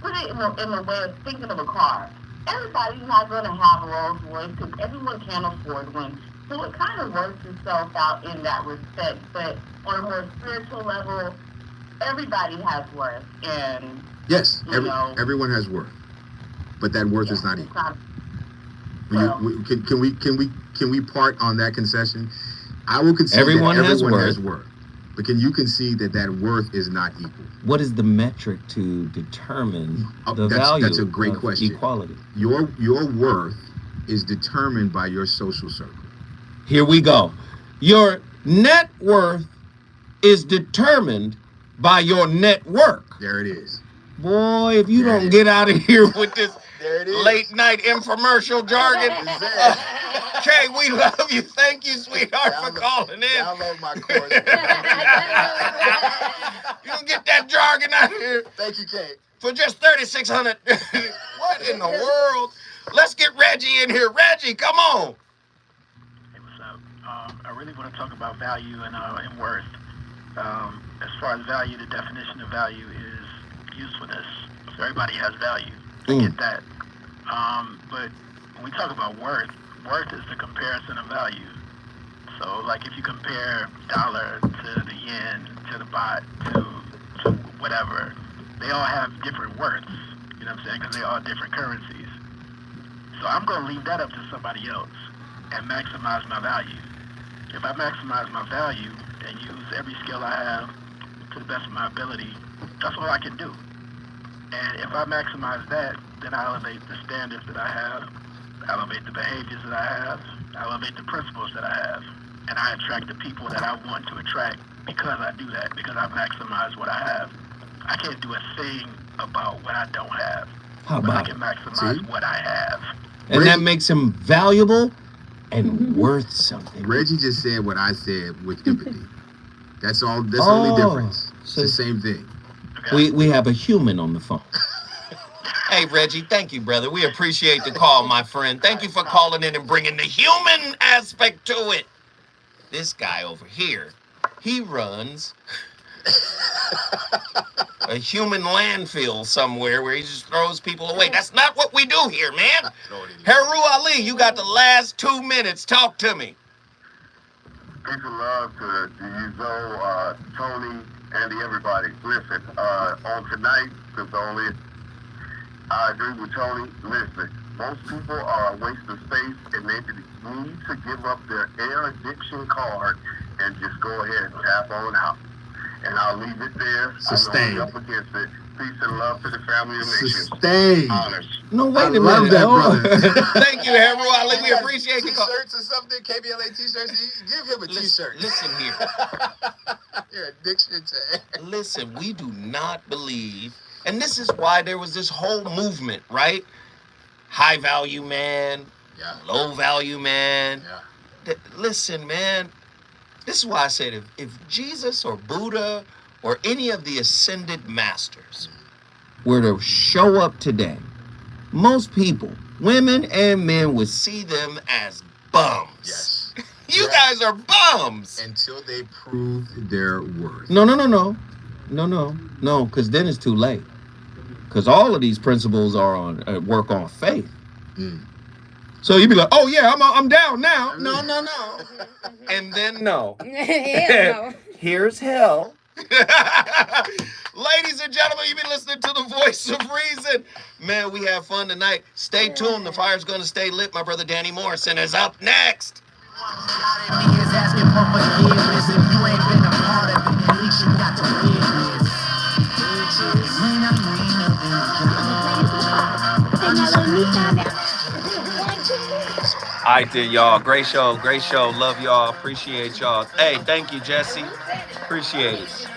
put it in the way of thinking of a car. Everybody's not going to have a Rolls Royce because everyone can't afford one. So it kind of works itself out in that respect. But on a more spiritual level, everybody has worth. And Yes, everyone has worth, but that worth is not equal. Can we part on that concession? I will concede Everyone that has everyone worth. has worth, but can you concede that worth is not equal? What is the metric to determine the value That's a great of question. equality? Your worth is determined by your social circle. Here we go. Your net worth is determined by your network. There it is. Boy, if you don't get out of here with this There it is. late night infomercial jargon. Kay, we love you. Thank you, sweetheart, for calling in. Download my course. You don't get that jargon out of here Thank you, Kate. for just $3,600. What in the world? Let's get Reggie in here. Reggie, come on. I really want to talk about value and worth. As far as value, the definition of value is usefulness. So everybody has value. I get that. But when we talk about worth is the comparison of value. So, like, if you compare dollar to the yen, to the baht, to whatever, they all have different worths. You know what I'm saying? Because they all different currencies. So I'm going to leave that up to somebody else and maximize my value. If I maximize my value and use every skill I have to the best of my ability, that's all I can do. And if I maximize that, then I elevate the standards that I have, elevate the behaviors that I have, elevate the principles that I have. And I attract the people that I want to attract because I do that, because I maximize what I have. I can't do a thing about what I don't have. How but I about can maximize what I have. And that makes him valuable and worth something. Reggie just said what I said with empathy. That's all. That's the only difference. It's the same thing. We have a human on the phone. Hey, Reggie, thank you, brother. We appreciate the call, my friend. Thank you for calling in and bringing the human aspect to it. This guy over here, he runs a human landfill somewhere where he just throws people away. That's not what we do here, man. Heru Ali, you got the last 2 minutes. Talk to me. Peace and love to Yuzo, Tony, Andy, everybody. Listen, on tonight, since I agree with Tony. Listen, most people are a waste of space and they need to give up their air addiction card and just go ahead and tap on out. And I'll leave it there. Sustained. I'm up against it. Peace and love to the family and nation. Sustained. Honors. No, wait a minute. Love that, brother. Thank you, Heru Ali. We appreciate the call. T-shirts or something, KBLA T-shirts. Give him a T-shirt. Listen here. Your addiction to. Listen, we do not believe, and this is why there was this whole movement, right? High value man, low value man. Listen, man, this is why I said if Jesus or Buddha or any of the ascended masters were to show up today, most people, women and men, would see them as bums. Yes. You guys are bums. Until they Prove their worth. No, because then it's too late. Because all of these principles are on work on faith. So you'd be like, oh yeah, I'm down now. No. And then no. Yeah, no. Here's hell. Ladies and gentlemen, you've been listening to the Voice of Reason. Man, we have fun tonight. Stay tuned. The fire's going to stay lit. My brother Danny Morrison is up next. All right, then, y'all. Great show. Love y'all. Appreciate y'all. Hey, thank you, Jesse. Appreciate it.